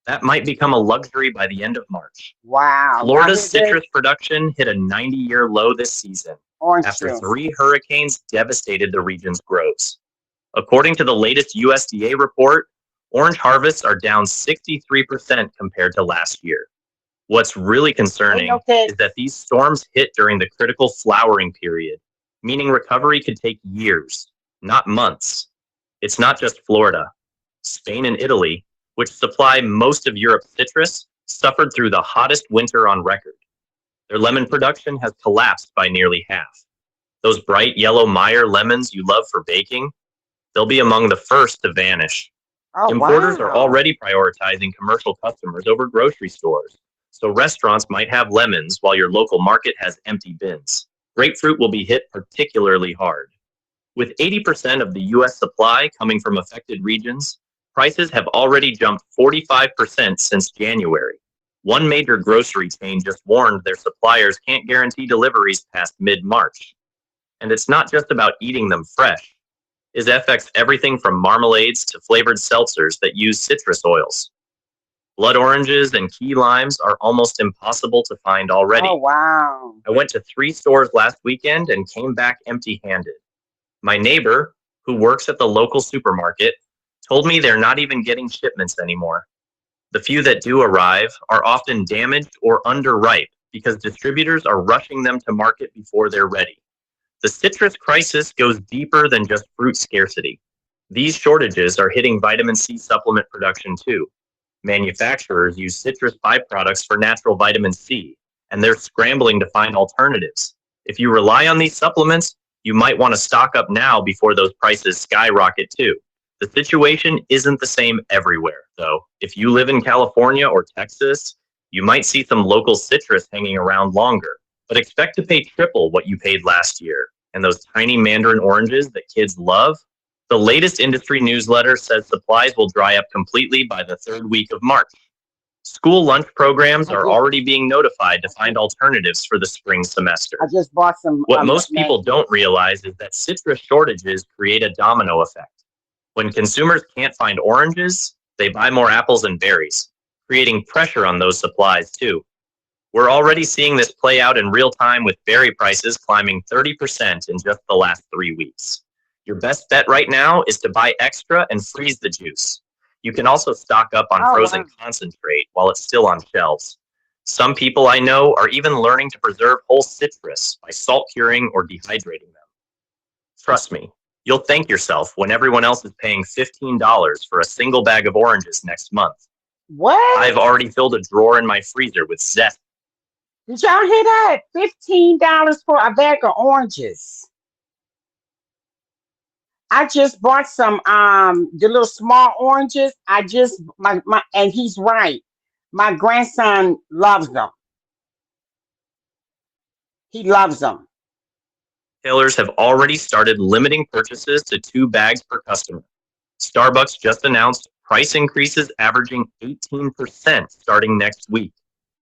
Speaker 7: That might become a luxury by the end of March.
Speaker 1: Wow.
Speaker 7: Florida's citrus production hit a 90-year low this season after
Speaker 1: juice.
Speaker 7: 3 hurricanes devastated the region's groves. According to the latest USDA report, orange harvests are down 63% compared to last year. What's really concerning is that these storms hit during the critical flowering period, meaning recovery could take years, not months. It's not just Florida. Spain and Italy, which supply most of Europe's citrus, suffered through the hottest winter on record. Their lemon production has collapsed by nearly half. Those bright yellow Meyer lemons you love for baking, they'll be among the first to vanish.
Speaker 1: Oh,
Speaker 7: Importers are
Speaker 1: wow.
Speaker 7: already prioritizing commercial customers over grocery stores, so restaurants might have lemons while your local market has empty bins. Grapefruit will be hit particularly hard. With 80% of the U.S. supply coming from affected regions, prices have already jumped 45% since January. One major grocery chain just warned their suppliers can't guarantee deliveries past mid-March. And it's not just about eating them fresh. It affects everything from marmalades to flavored seltzers that use citrus oils. Blood oranges and key limes are almost impossible to find already.
Speaker 1: Oh, wow.
Speaker 7: I went to 3 stores last weekend and came back empty-handed. My neighbor, who works at the local supermarket, told me they're not even getting shipments anymore. The few that do arrive are often damaged or underripe because distributors are rushing them to market before they're ready. The citrus crisis goes deeper than just fruit scarcity. These shortages are hitting vitamin C supplement production too. Manufacturers use citrus byproducts for natural vitamin C, and they're scrambling to find alternatives. If you rely on these supplements, you might want to stock up now before those prices skyrocket too. The situation isn't the same everywhere, though. If you live in California or Texas, you might see some local citrus hanging around longer, but expect to pay triple what you paid last year. And those tiny mandarin oranges that kids love? The latest industry newsletter says supplies will dry up completely by the 3rd week of March. School lunch programs are already being notified to find alternatives for the spring semester.
Speaker 1: I just bought some.
Speaker 7: What most people don't realize is that citrus shortages create a domino effect. When consumers can't find oranges, they buy more apples and berries, creating pressure on those supplies too. We're already seeing this play out in real time with berry prices climbing 30% in just the last 3 weeks. Your best bet right now is to buy extra and freeze the juice. You can also stock up on frozen concentrate while it's still on shelves. Some people I know are even learning to preserve whole citrus by salt curing or dehydrating them. Trust me, you'll thank yourself when everyone else is paying $15 for a single bag of oranges next month.
Speaker 1: What?
Speaker 7: I've already filled a drawer in my freezer with zest.
Speaker 1: Did y'all hear that? $15 for a bag of oranges. I just bought some the little small oranges. My and he's right. My grandson loves them. He loves them.
Speaker 7: Retailers have already started limiting purchases to 2 bags per customer. Starbucks just announced price increases averaging 18% starting next week.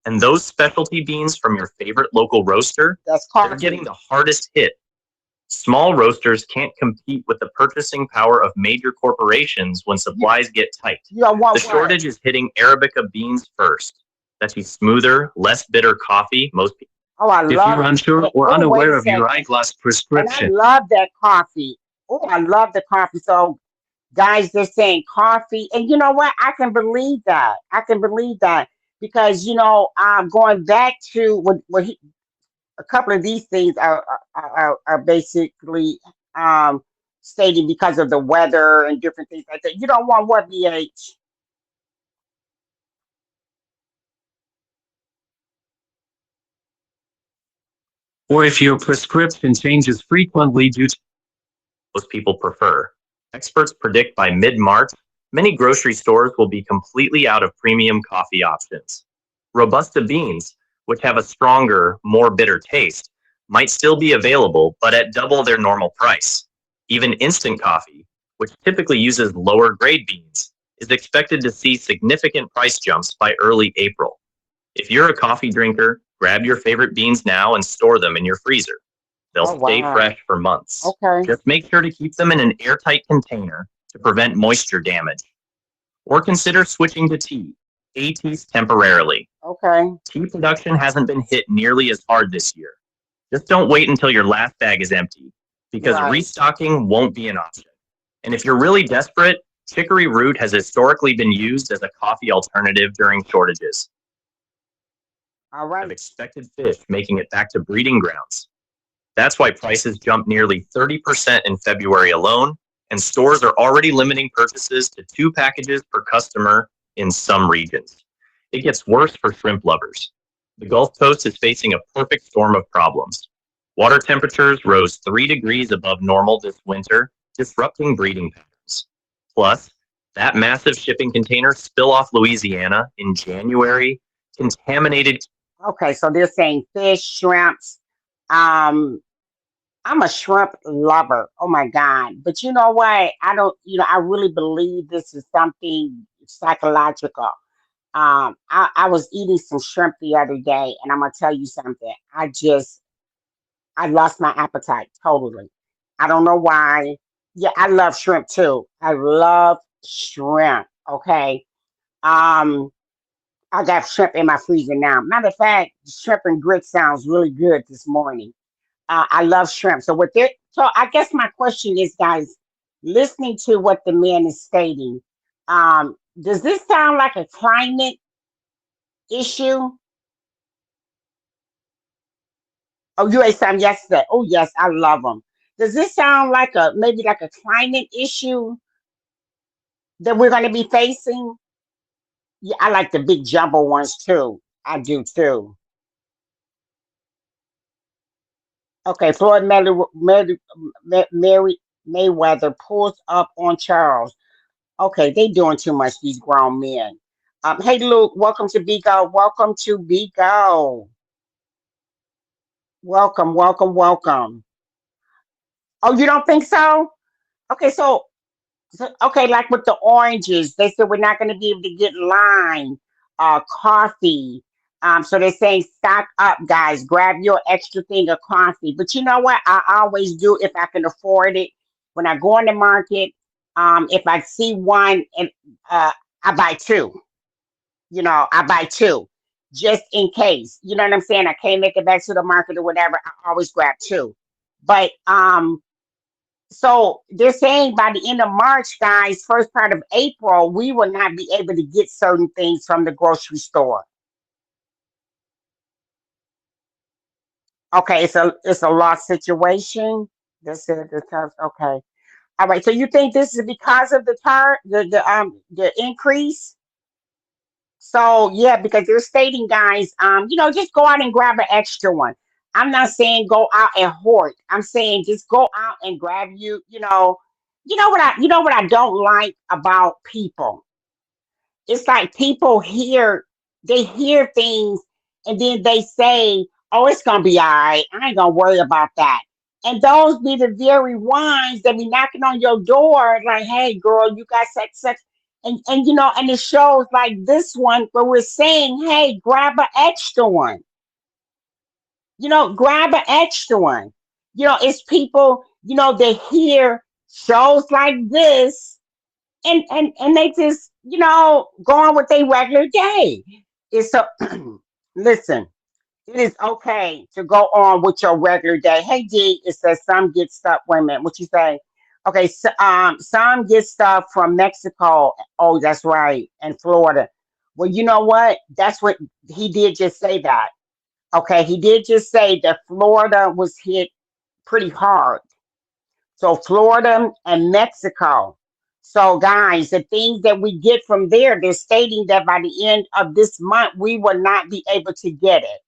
Speaker 7: And those specialty beans from your favorite local roaster, they're getting the hardest hit. Small roasters can't compete with the purchasing power of major corporations when supplies get tight. The shortage is hitting Arabica beans first. That's a smoother, less bitter coffee most people.
Speaker 1: Oh, I
Speaker 8: If
Speaker 1: love
Speaker 8: you're unsure or
Speaker 1: wait
Speaker 8: unaware
Speaker 1: a
Speaker 8: of your
Speaker 1: second.
Speaker 8: eyeglass
Speaker 1: And I
Speaker 8: prescription,
Speaker 1: love that coffee. Oh, I love the coffee. So guys, they're saying coffee. And you know what? I can believe that. I can believe that. Because going back to what he a couple of these things are basically stated because of the weather and different things like that. You don't want what BH?
Speaker 8: or if your prescription changes frequently due to
Speaker 7: Most people prefer. Experts predict by mid-March, many grocery stores will be completely out of premium coffee options. Robusta beans, which have a stronger, more bitter taste, might still be available, but at double their normal price. Even instant coffee, which typically uses lower grade beans, is expected to see significant price jumps by early April. If you're a coffee drinker, grab your favorite beans now and store them in your freezer. They'll
Speaker 1: Oh,
Speaker 7: stay
Speaker 1: wow.
Speaker 7: fresh for months.
Speaker 1: Okay.
Speaker 7: Just make sure to keep them in an airtight container to prevent moisture damage. Or consider switching to tea, teas temporarily.
Speaker 1: Okay.
Speaker 7: Tea production hasn't been hit nearly as hard this year. Just don't wait until your last bag is empty, because
Speaker 1: Right.
Speaker 7: restocking won't be an option. And if you're really desperate, chicory root has historically been used as a coffee alternative during shortages.
Speaker 1: All
Speaker 7: Of
Speaker 1: right.
Speaker 7: expected fish making it back to breeding grounds. That's why prices jumped nearly 30% in February alone, and stores are already limiting purchases to 2 packages per customer in some regions. It gets worse for shrimp lovers. The Gulf Coast is facing a perfect storm of problems. Water temperatures rose 3 degrees above normal this winter, disrupting breeding patterns. Plus, that massive shipping container spill off Louisiana in January contaminated.
Speaker 1: Okay, so they're saying fish, shrimps. Um, I'm a shrimp lover. Oh my God. But you know what? I don't, I really believe this is something psychological. I was eating some shrimp the other day, and I'm gonna tell you something. I lost my appetite totally. I don't know why. Yeah, I love shrimp too. I love shrimp. Okay. Um, I got shrimp in my freezer now. Matter of fact, shrimp and grits sounds really good this morning. I love shrimp. So I guess my question is, guys, listening to what the man is stating, does this sound like a climate issue? Oh, you ate some yesterday. Oh, yes, I love them. Does this sound like maybe like a climate issue that we're going to be facing? Yeah, I like the big jumbo ones too. I do too. Okay, Mary Mayweather pulls up on Charles. Okay, they doing too much, these grown men. Hey Luke, welcome to Bigo. Welcome to Bigo. Welcome, welcome, welcome. Oh, you don't think so? Okay, okay, like with the oranges, they said we're not going to be able to get lime, coffee. So they're saying stock up, guys. Grab your extra thing of coffee. But you know what? I always do if I can afford it. When I go on the market, if I see one, and uh, I buy two. I buy two just in case. You know what I'm saying? I can't make it back to the market or whatever. I always grab two. But so they're saying by the end of March, guys, first part of April, we will not be able to get certain things from the grocery store. Okay, it's a lost situation. This is okay. All right. So you think this is because of the increase? So yeah, because they're stating, guys, just go out and grab an extra one. I'm not saying go out and hoard. I'm saying just go out and grab you know what I don't like about people. It's like they hear things and then they say, "Oh, it's gonna be all right. I ain't gonna worry about that." And those be the very ones that be knocking on your door, like, "Hey, girl, you got such," and it shows like this one where we're saying, "Hey, grab an extra one." Grab an extra one. It's people. They hear shows like this and they just go on with their regular day. It's so listen, it is okay to go on with your regular day. Hey D, it says some get stuff. Wait a minute, what you say? Okay, so, some get stuff from Mexico. Oh, that's right, and Florida. Well, you know what? That's what he did just say that. Okay, he did just say that Florida was hit pretty hard. So Florida and Mexico. So guys, the things that we get from there, they're stating that by the end of this month, we will not be able to get it.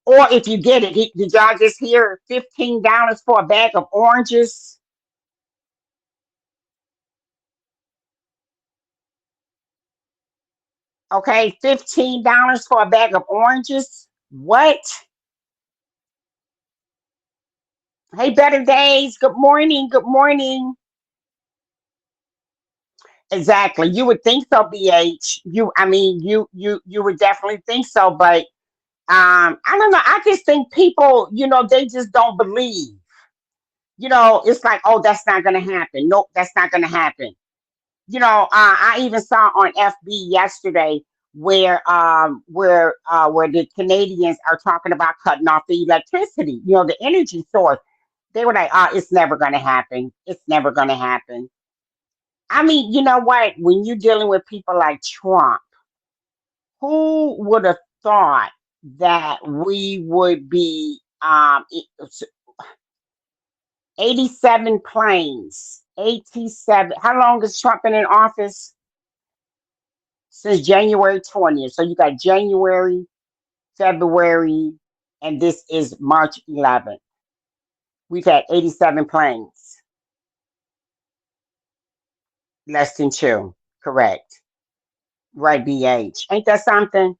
Speaker 1: Or if you get it, did y'all just hear $15 for a bag of oranges? Okay, $15 for a bag of oranges. What? Hey, Better Days. Good morning. Good morning. Exactly. You would think so, BH. I mean, you would definitely think so, but I don't know. I just think people, they just don't believe. It's like, oh, that's not gonna happen. Nope, that's not gonna happen. I even saw on FB yesterday where the Canadians are talking about cutting off the electricity, the energy source. They were like, it's never gonna happen. It's never gonna happen. I mean, you know what? When you're dealing with people like Trump, who would have thought that we would be 87 planes. 87. How long has Trump been in office? Since January 20th. So you got January, February, and this is March 11th. We've had 87 planes. Less than two. Correct. Right, BH. Ain't that something?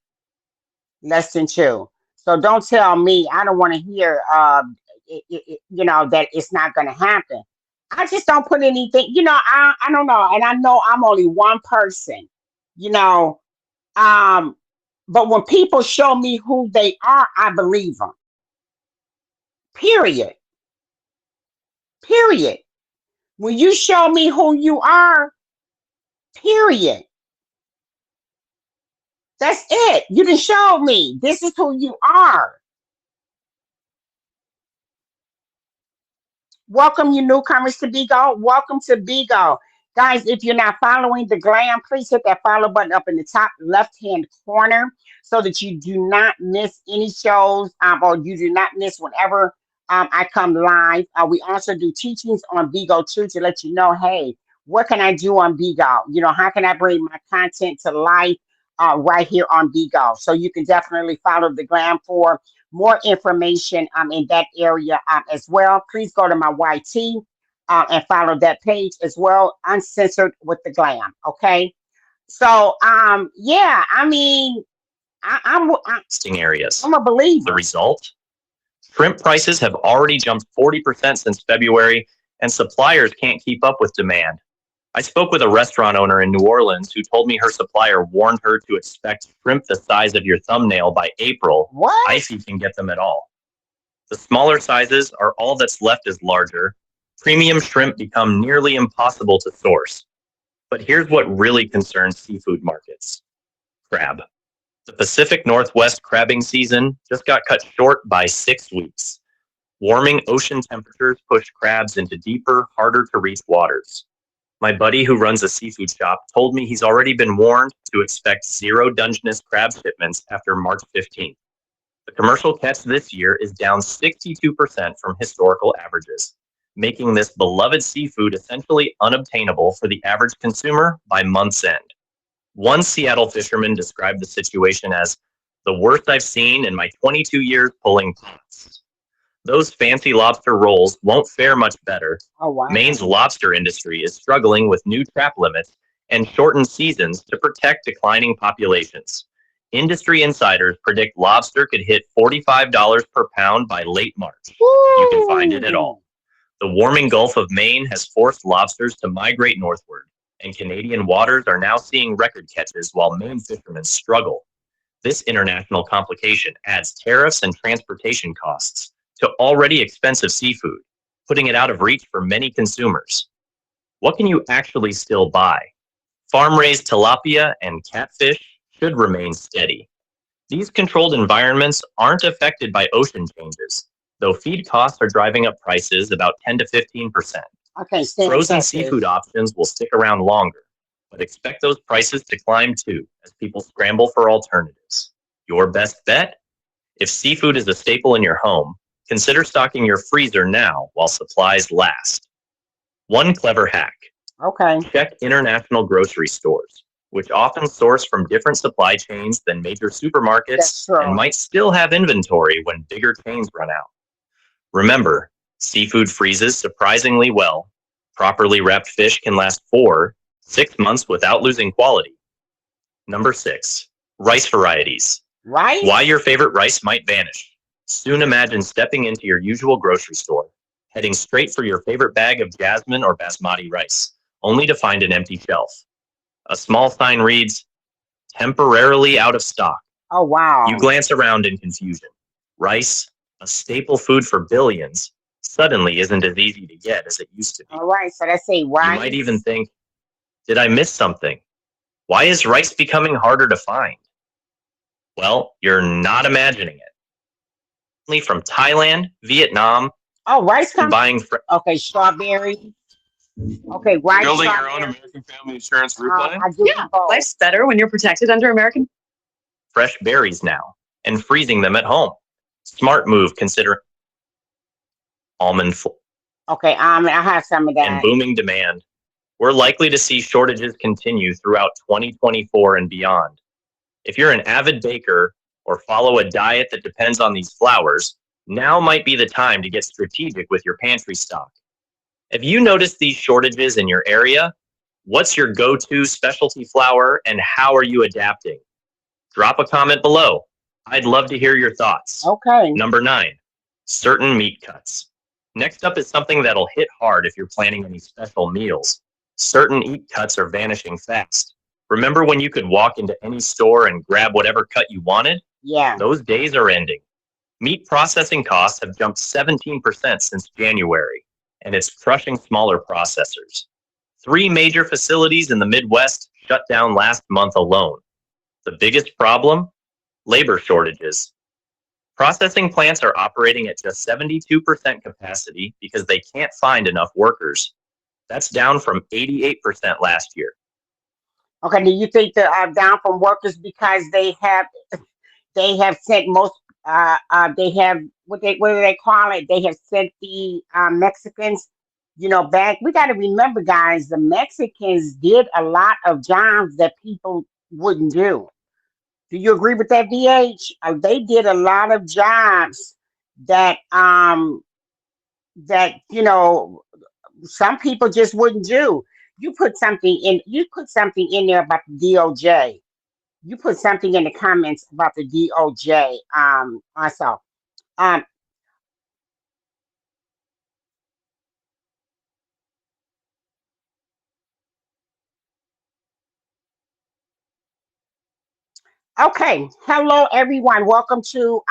Speaker 1: Less than two. So don't tell me. I don't want to hear, that it's not going to happen. I just don't put anything, I don't know. And I know I'm only one person, you know. But when people show me who they are, I believe them. Period. Period. When you show me who you are, period. That's it. You done showed me. This is who you are. Welcome, you newcomers to Bigo. Welcome to Bigo. Guys, if you're not following the glam, please hit that follow button up in the top left-hand corner so that you do not miss any shows or you do not miss whenever I come live. We also do teachings on Bigo too to let you know, hey, what can I do on Bigo? How can I bring my content to life right here on Bigo? So you can definitely follow the glam for more information in that area as well. Please go to my YT and follow that page as well, Uncensored with the Glam. Okay. So yeah, I mean,
Speaker 7: Areas.
Speaker 1: I'm a believer.
Speaker 7: The result? Shrimp prices have already jumped 40% since February, and suppliers can't keep up with demand. I spoke with a restaurant owner in New Orleans who told me her supplier warned her to expect shrimp the size of your thumbnail by April.
Speaker 1: What?
Speaker 7: If you can get them at all. The smaller sizes are all that's left as larger. Premium shrimp become nearly impossible to source. But here's what really concerns seafood markets. Crab. The Pacific Northwest crabbing season just got cut short by 6 weeks. Warming ocean temperatures pushed crabs into deeper, harder to reach waters. My buddy who runs a seafood shop told me he's already been warned to expect 0 Dungeness crab shipments after March 15th. The commercial catch this year is down 62% from historical averages, making this beloved seafood essentially unobtainable for the average consumer by month's end. One Seattle fisherman described the situation as the worst I've seen in my 22 years pulling pots. Those fancy lobster rolls won't fare much better.
Speaker 1: Oh, wow.
Speaker 7: Maine's lobster industry is struggling with new trap limits and shortened seasons to protect declining populations. Industry insiders predict lobster could hit $45 per pound by late March.
Speaker 1: Woo!
Speaker 7: You can find it at all. The warming Gulf of Maine has forced lobsters to migrate northward, and Canadian waters are now seeing record catches while Maine fishermen struggle. This international complication adds tariffs and transportation costs to already expensive seafood, putting it out of reach for many consumers. What can you actually still buy? Farm-raised tilapia and catfish should remain steady. These controlled environments aren't affected by ocean changes, though feed costs are driving up prices about 10 to 15%.
Speaker 1: Okay,
Speaker 7: Frozen seafood options will stick around longer, but expect those prices to climb too as people scramble for alternatives. Your best bet? If seafood is a staple in your home, consider stocking your freezer now while supplies last. One clever hack.
Speaker 1: Okay.
Speaker 7: Check international grocery stores, which often source from different supply chains than major supermarkets and might still have inventory when bigger chains run out. Remember, seafood freezes surprisingly well. Properly wrapped fish can last 4-6 months without losing quality. Number 6, rice varieties.
Speaker 1: Rice?
Speaker 7: Why your favorite rice might vanish. Soon imagine stepping into your usual grocery store, heading straight for your favorite bag of jasmine or basmati rice, only to find an empty shelf. A small sign reads, temporarily out of stock.
Speaker 1: Oh, wow.
Speaker 7: You glance around in confusion. Rice, a staple food for billions, suddenly isn't as easy to get as it used to be.
Speaker 1: All right, so let's say rice.
Speaker 7: You might even think, did I miss something? Why is rice becoming harder to find? Well, you're not imagining it. Only from Thailand, Vietnam.
Speaker 1: Oh, rice comes.
Speaker 7: Buying
Speaker 1: okay, strawberry. Okay, rice.
Speaker 6: Building your own American Family Insurance group plan?
Speaker 9: Yeah, life's better when you're protected under American.
Speaker 7: Fresh berries now and freezing them at home. Smart move considering
Speaker 1: Okay, I have some of
Speaker 7: and
Speaker 1: that.
Speaker 7: booming demand. We're likely to see shortages continue throughout 2024 and beyond. If you're an avid baker or follow a diet that depends on these flours, now might be the time to get strategic with your pantry stock. Have you noticed these shortages in your area? What's your go-to specialty flour and how are you adapting? Drop a comment below. I'd love to hear your thoughts.
Speaker 1: Okay.
Speaker 7: Number 9, certain meat cuts. Next up is something that'll hit hard if you're planning any special meals. Certain meat cuts are vanishing fast. Remember when you could walk into any store and grab whatever cut you wanted?
Speaker 1: Yeah.
Speaker 7: Those days are ending. Meat processing costs have jumped 17% since January, and it's crushing smaller processors. 3 major facilities in the Midwest shut down last month alone. The biggest problem? Labor shortages. Processing plants are operating at just 72% capacity because they can't find enough workers. That's down from 88% last year.
Speaker 1: Okay. Do you think they're down from workers because they have sent most they have what do they call it? They have sent the Mexicans, back. We got to remember, guys, the Mexicans did a lot of jobs that people wouldn't do. Do you agree with that, VH? They did a lot of jobs that some people just wouldn't do. You put something in there about the DOJ. You put something in the comments about the DOJ. Also. Um, okay. Hello, everyone. Welcome to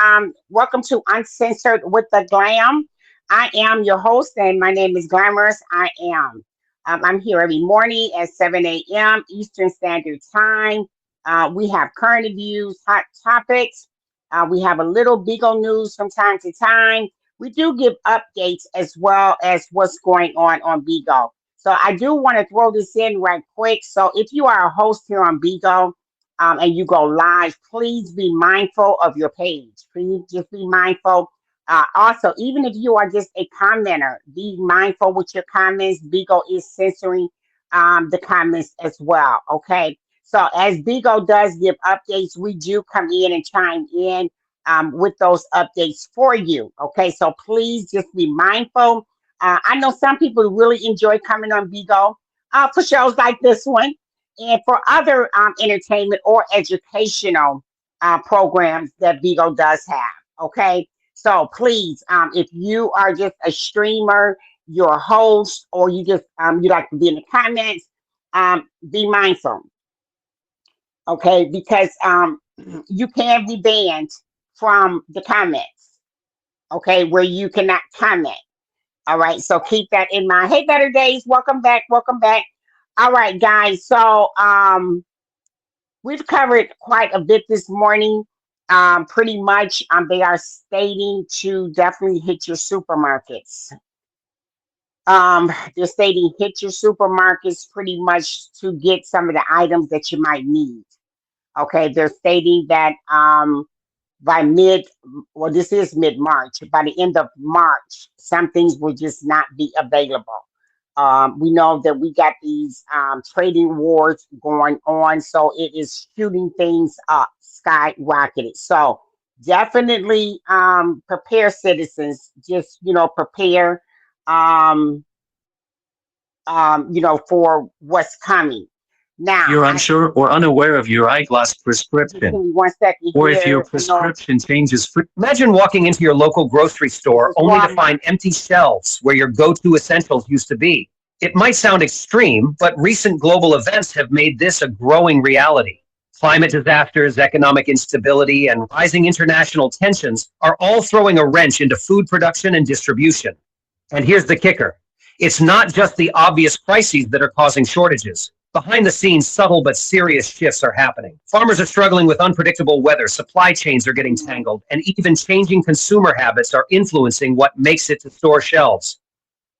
Speaker 1: Uncensored with the Glam. I am your host, and my name is Glamorous. I am. I'm here every morning at 7 a.m. Eastern Standard Time. We have current reviews, hot topics. We have a little big old news from time to time. We do give updates as well as what's going on Bigo. So I do want to throw this in right quick. So if you are a host here on Bigo, and you go live, please be mindful of your page. Please just be mindful. Also, even if you are just a commenter, be mindful with your comments. Bigo is censoring the comments as well. Okay. So as Bigo does give updates, we do come in and chime in with those updates for you. Okay. So please just be mindful. I know some people really enjoy coming on Bigo for shows like this one and for other entertainment or educational programs that Vigo does have. Okay, so please, if you are just a streamer, you're a host, or you like to be in the comments, be mindful. Okay, because you can be banned from the comments. Okay, where you cannot comment. All right, so keep that in mind. Hey, Better Days, welcome back, welcome back. All right, guys. So we've covered quite a bit this morning. Pretty much, they are stating to definitely hit your supermarkets. They're stating hit your supermarkets pretty much to get some of the items that you might need. Okay, they're stating that by this is mid-March. By the end of March, some things will just not be available. We know that we got these trading wars going on, so it is shooting things up, skyrocketed. So definitely prepare, citizens. Just prepare, for what's coming. Now,
Speaker 8: You're unsure or unaware of your eyeglass prescription,
Speaker 1: give me 1 second
Speaker 8: or if
Speaker 1: here.
Speaker 8: your prescription changes
Speaker 4: Imagine walking into your local grocery store
Speaker 1: It's
Speaker 4: only to
Speaker 1: Walmart.
Speaker 4: find empty shelves where your go-to essentials used to be. It might sound extreme, but recent global events have made this a growing reality. Climate disasters, economic instability, and rising international tensions are all throwing a wrench into food production and distribution. And here's the kicker. It's not just the obvious crises that are causing shortages. Behind the scenes, subtle but serious shifts are happening. Farmers are struggling with unpredictable weather, supply chains are getting tangled, and even changing consumer habits are influencing what makes it to store shelves.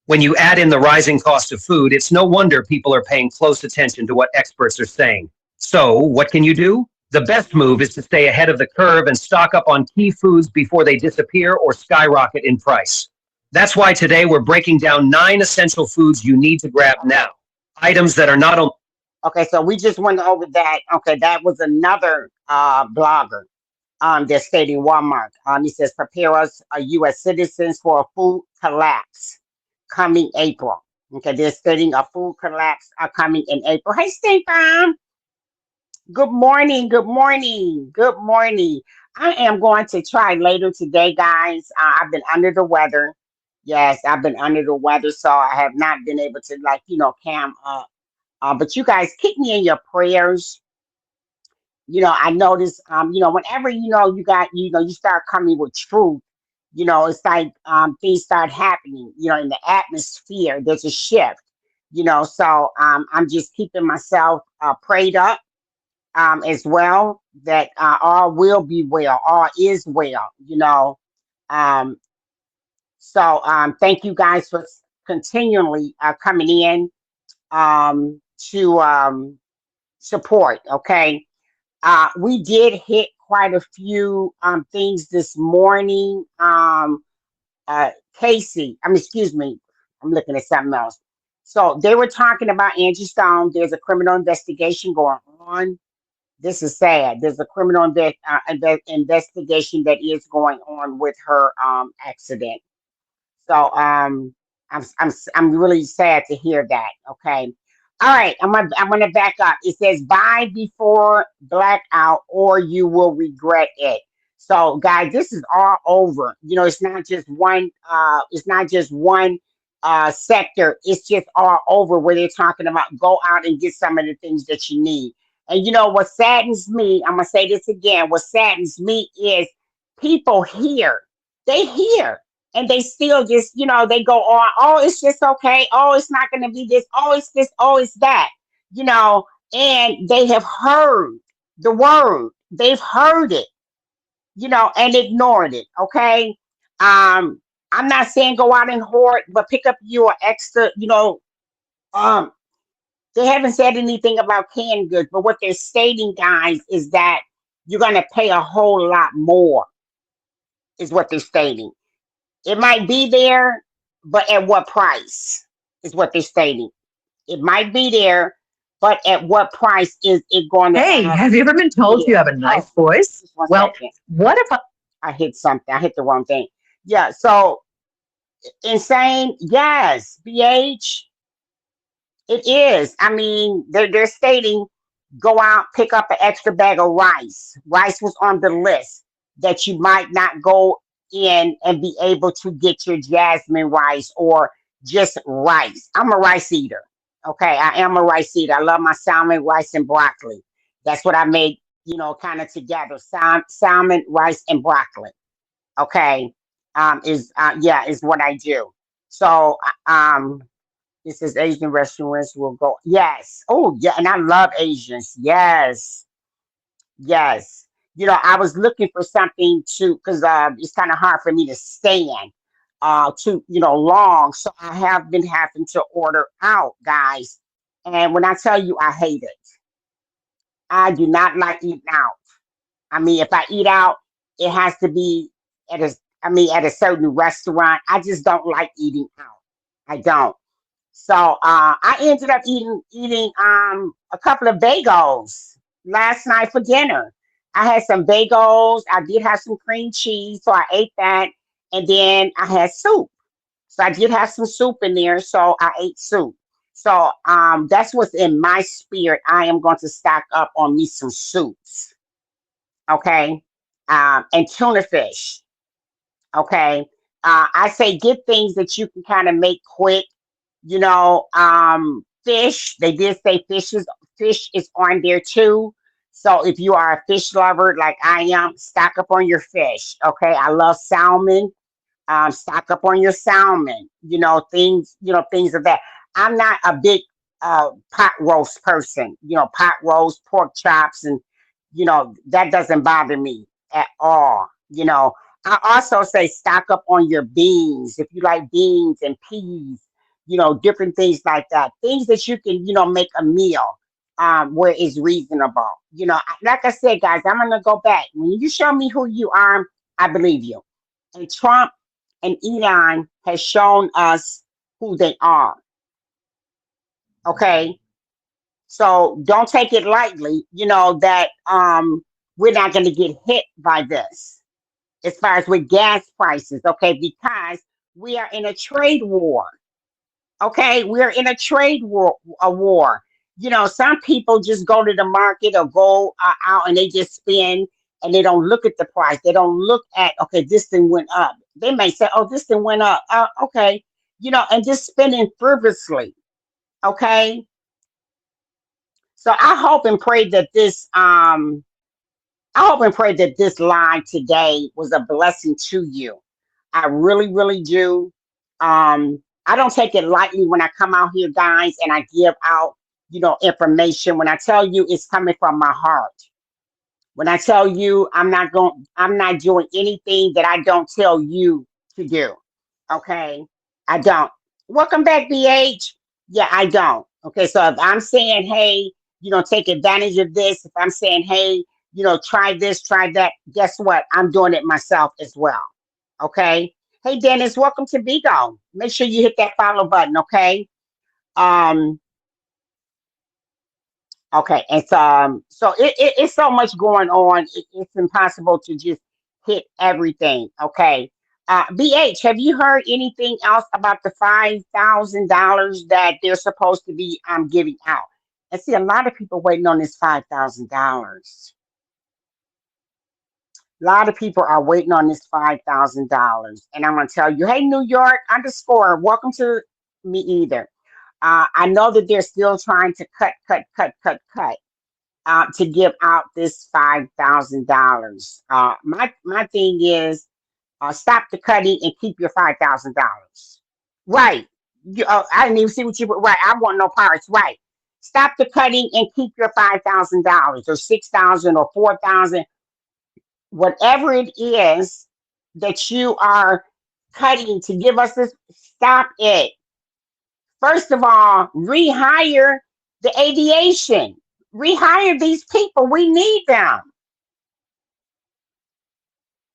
Speaker 4: When you add in the rising cost of food, it's no wonder people are paying close attention to what experts are saying. So, what can you do? The best move is to stay ahead of the curve and stock up on key foods before they disappear or skyrocket in price.
Speaker 10: That's why today we're breaking down 9 essential foods you need to grab now. Items that are not only
Speaker 1: Okay, so we just went over that. Okay, that was another blogger that's stating Walmart. He says, prepare us U.S. citizens for a food collapse coming April. Okay, they're stating a food collapse coming in April. Hey, Steve Farm. Good morning. Good morning. Good morning. I am going to try later today, guys. I've been under the weather. Yes, I've been under the weather, so I have not been able to, like, cam up. But you guys keep me in your prayers. I notice, whenever, you start coming with truth, it's like things start happening, in the atmosphere. There's a shift, so I'm just keeping myself prayed up as well, that all will be well, all is well, Um, so thank you guys for continually coming in to support, okay? We did hit quite a few things this morning. Casey, excuse me, I'm looking at something else. So they were talking about Angie Stone. There's a criminal investigation going on. This is sad. There's a criminal investigation that is going on with her accident. So I'm really sad to hear that. Okay. All right, I'm gonna back up. It says buy before blackout or you will regret it. So guys, this is all over. It's not just one sector. It's just all over where they're talking about go out and get some of the things that you need. And what saddens me, I'm gonna say this again. What saddens me is people here. They hear and they still just, they go on, oh, it's just okay. Oh, it's not going to be this. Oh, it's this. Oh, it's that, and they have heard the word. They've heard it, and ignored it. Okay. I'm not saying go out and hoard, but pick up your extra, um, they haven't said anything about canned goods, but what they're stating, guys, is that you're going to pay a whole lot more, is what they're stating. It might be there, but at what price is what they're stating. It might be there, but at what price is it going to
Speaker 9: Hey, have you ever been told you
Speaker 1: yeah.
Speaker 9: have a nice voice?
Speaker 1: Just one
Speaker 9: Well,
Speaker 1: second.
Speaker 9: what if
Speaker 1: I hit something. I hit the wrong thing. Yeah, so insane. Yes, BH. It is. They're stating go out, pick up an extra bag of rice. Rice was on the list that you might not go in and be able to get your jasmine rice or just rice. I'm a rice eater. Okay, I am a rice eater. I love my salmon, rice, and broccoli. That's what I made, kind of together. Salmon, rice, and broccoli. Okay, is what I do. So this is Asian restaurants will go. Yes. Oh, yeah. And I love Asians. Yes. Yes. I was looking for something to, because it's kind of hard for me to stand too, long. So I have been having to order out, guys. And when I tell you I hate it, I do not like eating out. If I eat out, it has to be at a certain restaurant. I just don't like eating out. I don't. So I ended up eating a couple of bagels last night for dinner. I had some bagels. I did have some cream cheese, so I ate that, and then I had soup. So I did have some soup in there, so I ate soup. So that's what's in my spirit. I am going to stock up on me some soups, okay, and tuna fish. Okay. I say get things that you can kind of make quick. Fish. They did say fish is on there too. So if you are a fish lover like I am, stock up on your fish. Okay. I love salmon. Stock up on your salmon. Things of that. I'm not a big pot roast person. Pot roast, pork chops, and that doesn't bother me at all. I also say stock up on your beans if you like beans and peas, different things like that. Things that you can, make a meal where it's reasonable. Like I said, guys, I'm gonna go back. When you show me who you are, I believe you. And Trump, and Elon has shown us who they are. Okay. So don't take it lightly, that we're not going to get hit by this as far as with gas prices, okay? Because we are in a trade war. Okay, we're in a trade war. Some people just go to the market or go out and they just spend and they don't look at the price. They don't look at, okay, this thing went up. They may say, oh, this thing went up. Okay, and just spending frivolously. Okay, so I hope and pray that this live today was a blessing to you. I really, really do. I don't take it lightly when I come out here, guys, and I give out, information. When I tell you it's coming from my heart. When I tell you I'm not doing anything that I don't tell you to do. Okay. I don't. Welcome back, BH. Yeah, I don't. Okay, so if I'm saying, hey, take advantage of this, if I'm saying, hey, try this, try that, guess what? I'm doing it myself as well. Okay. Hey, Dennis, welcome to Bigo. Make sure you hit that follow button, okay? Um, okay, and so it's so much going on. It's impossible to just hit everything, okay? BH, have you heard anything else about the $5,000 that they're supposed to be giving out? I see a lot of people waiting on this $5,000. A lot of people are waiting on this $5,000. And I'm going to tell you, hey, New York underscore, welcome to me either. I know that they're still trying to cut to give out this $5,000. My thing is stop the cutting and keep your $5,000. Right. I didn't even see what you put. Right. I want no parts. Right. Stop the cutting and keep your $5,000 or 6,000 or 4,000, whatever it is that you are cutting to give us this. Stop it. First of all, rehire the aviation. Rehire these people. We need them.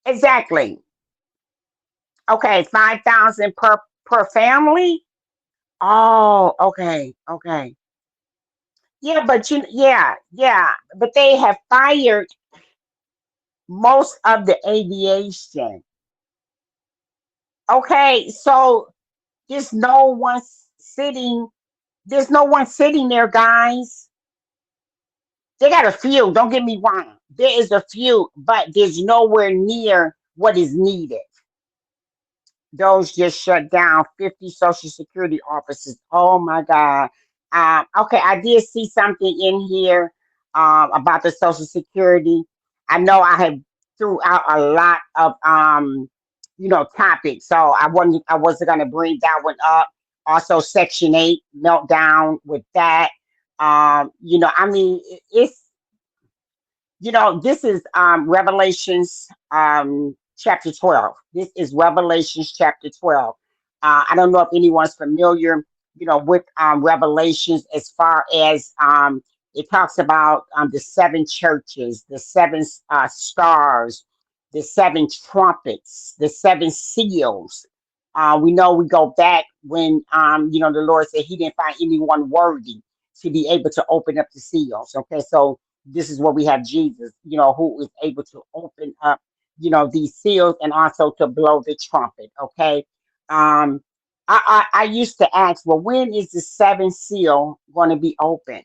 Speaker 1: Exactly. Okay, 5,000 per family. Oh, okay, okay. Yeah, but yeah, but they have fired most of the aviation. Okay, so there's no one sitting. There's no one sitting there, guys. They got a few. Don't get me wrong. There is a few, but there's nowhere near what is needed. Those just shut down 50 Social Security offices. Oh my God. Okay, I did see something in here about the Social Security. I know I had threw out a lot of topics, so I wasn't gonna bring that one up. Also, Section 8 meltdown with that. I mean, it's this is Revelations chapter 12. This is Revelations chapter 12. I don't know if anyone's familiar, with Revelations as far as it talks about the seven churches, the seven stars, the seven trumpets, the seven seals. We know we go back when the Lord said he didn't find anyone worthy to be able to open up the seals. Okay, so this is where we have Jesus, who is able to open up, these seals and also to blow the trumpet. Okay. Um, I used to ask, well, when is the seventh seal going to be open?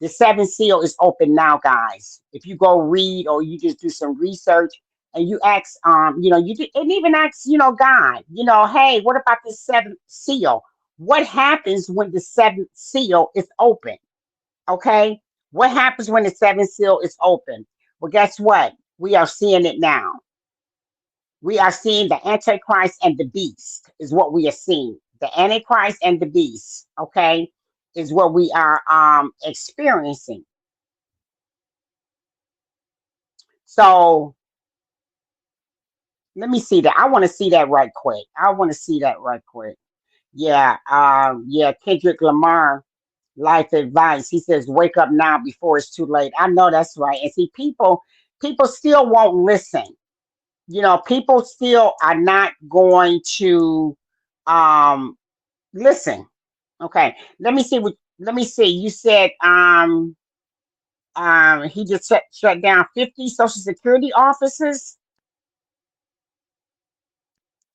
Speaker 1: The seventh seal is open now, guys. If you go read or you just do some research and you ask, and even ask, God, hey, what about the seventh seal? What happens when the seventh seal is open? Okay. What happens when the seventh seal is open? Well, guess what? We are seeing it now. We are seeing the Antichrist and the beast, is what we are seeing. The Antichrist and the beast, okay, is what we are experiencing. So let me see that. I want to see that right quick. Yeah, yeah, Kendrick Lamar, life advice. He says, wake up now before it's too late. I know that's right. And see, people still won't listen. people still are not going to listen. Okay, let me see what. Let me see. You said he just shut down 50 Social Security offices.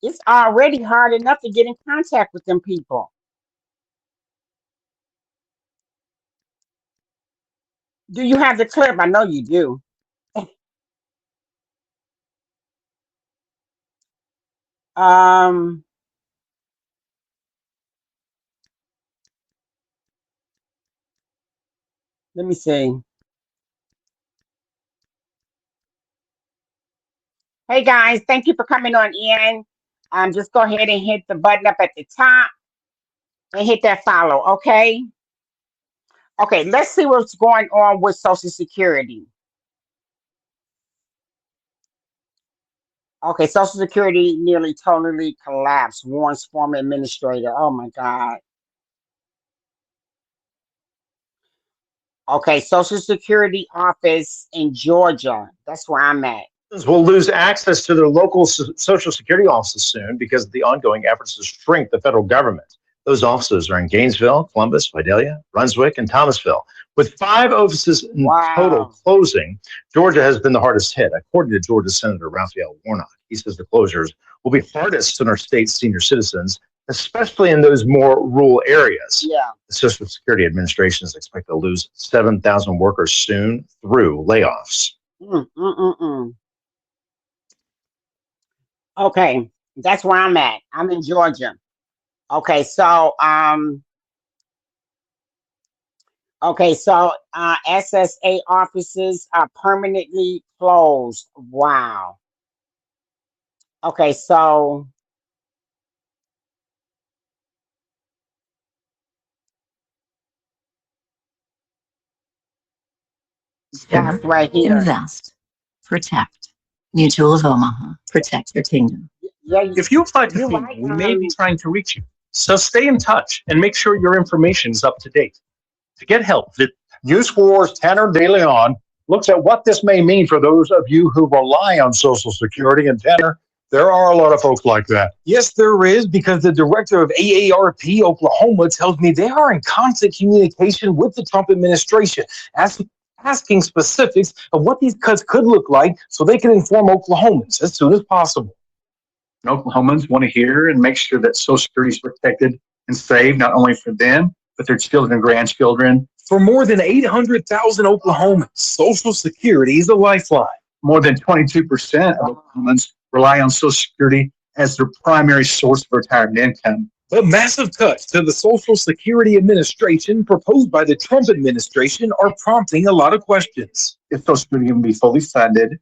Speaker 1: It's already hard enough to get in contact with them people. Do you have the clip? I know you do. Um, Let me see. Hey guys, thank you for coming on in. Just go ahead and hit the button up at the top and hit that follow. Okay. Okay. Let's see what's going on with Social Security. Okay, Social Security nearly totally collapsed, warns former administrator. Oh my God. Okay, Social Security office in Georgia. That's where I'm at.
Speaker 11: Will lose access to their local Social Security offices soon because of the ongoing efforts to shrink the federal government. Those offices are in Gainesville, Columbus, Vidalia, Brunswick, and Thomasville. With 5 offices in total
Speaker 1: Wow.
Speaker 11: closing, Georgia has been the hardest hit, according to Georgia Senator Raphael Warnock. He says the closures will be hardest on our state's senior citizens, especially in those more rural areas.
Speaker 1: Yeah.
Speaker 11: The Social Security Administration is expected to lose 7,000 workers soon through layoffs.
Speaker 1: Mm. Okay, that's where I'm at. I'm in Georgia. Okay, so SSA offices are permanently closed. Wow. Okay, so that's right here.
Speaker 9: Invest. Protect. Mutual of Omaha. Protect your kingdom.
Speaker 1: Yeah,
Speaker 3: If you apply to
Speaker 1: you're
Speaker 3: FEMA,
Speaker 1: right.
Speaker 3: we may be trying to reach you. So stay in touch and make sure your information is up to date. To get help,
Speaker 4: News 4's Tanner De Leon looks at what this may mean for those of you who rely on Social Security. And Tanner, there are a lot of folks like that. Yes, there is, because the director of AARP Oklahoma tells me they are in constant communication with the Trump administration, asking specifics of what these cuts could look like so they can inform Oklahomans as soon as possible.
Speaker 3: Oklahomans want to hear and make sure that Social Security is protected and saved, not only for them, but their children and grandchildren.
Speaker 4: For more than 800,000 Oklahomans, Social Security is a lifeline.
Speaker 3: More than 22% of Oklahomans rely on Social Security as their primary source of retirement income.
Speaker 4: But massive cuts to the Social Security Administration proposed by the Trump administration are prompting a lot of questions.
Speaker 3: Is Social Security going to be fully funded?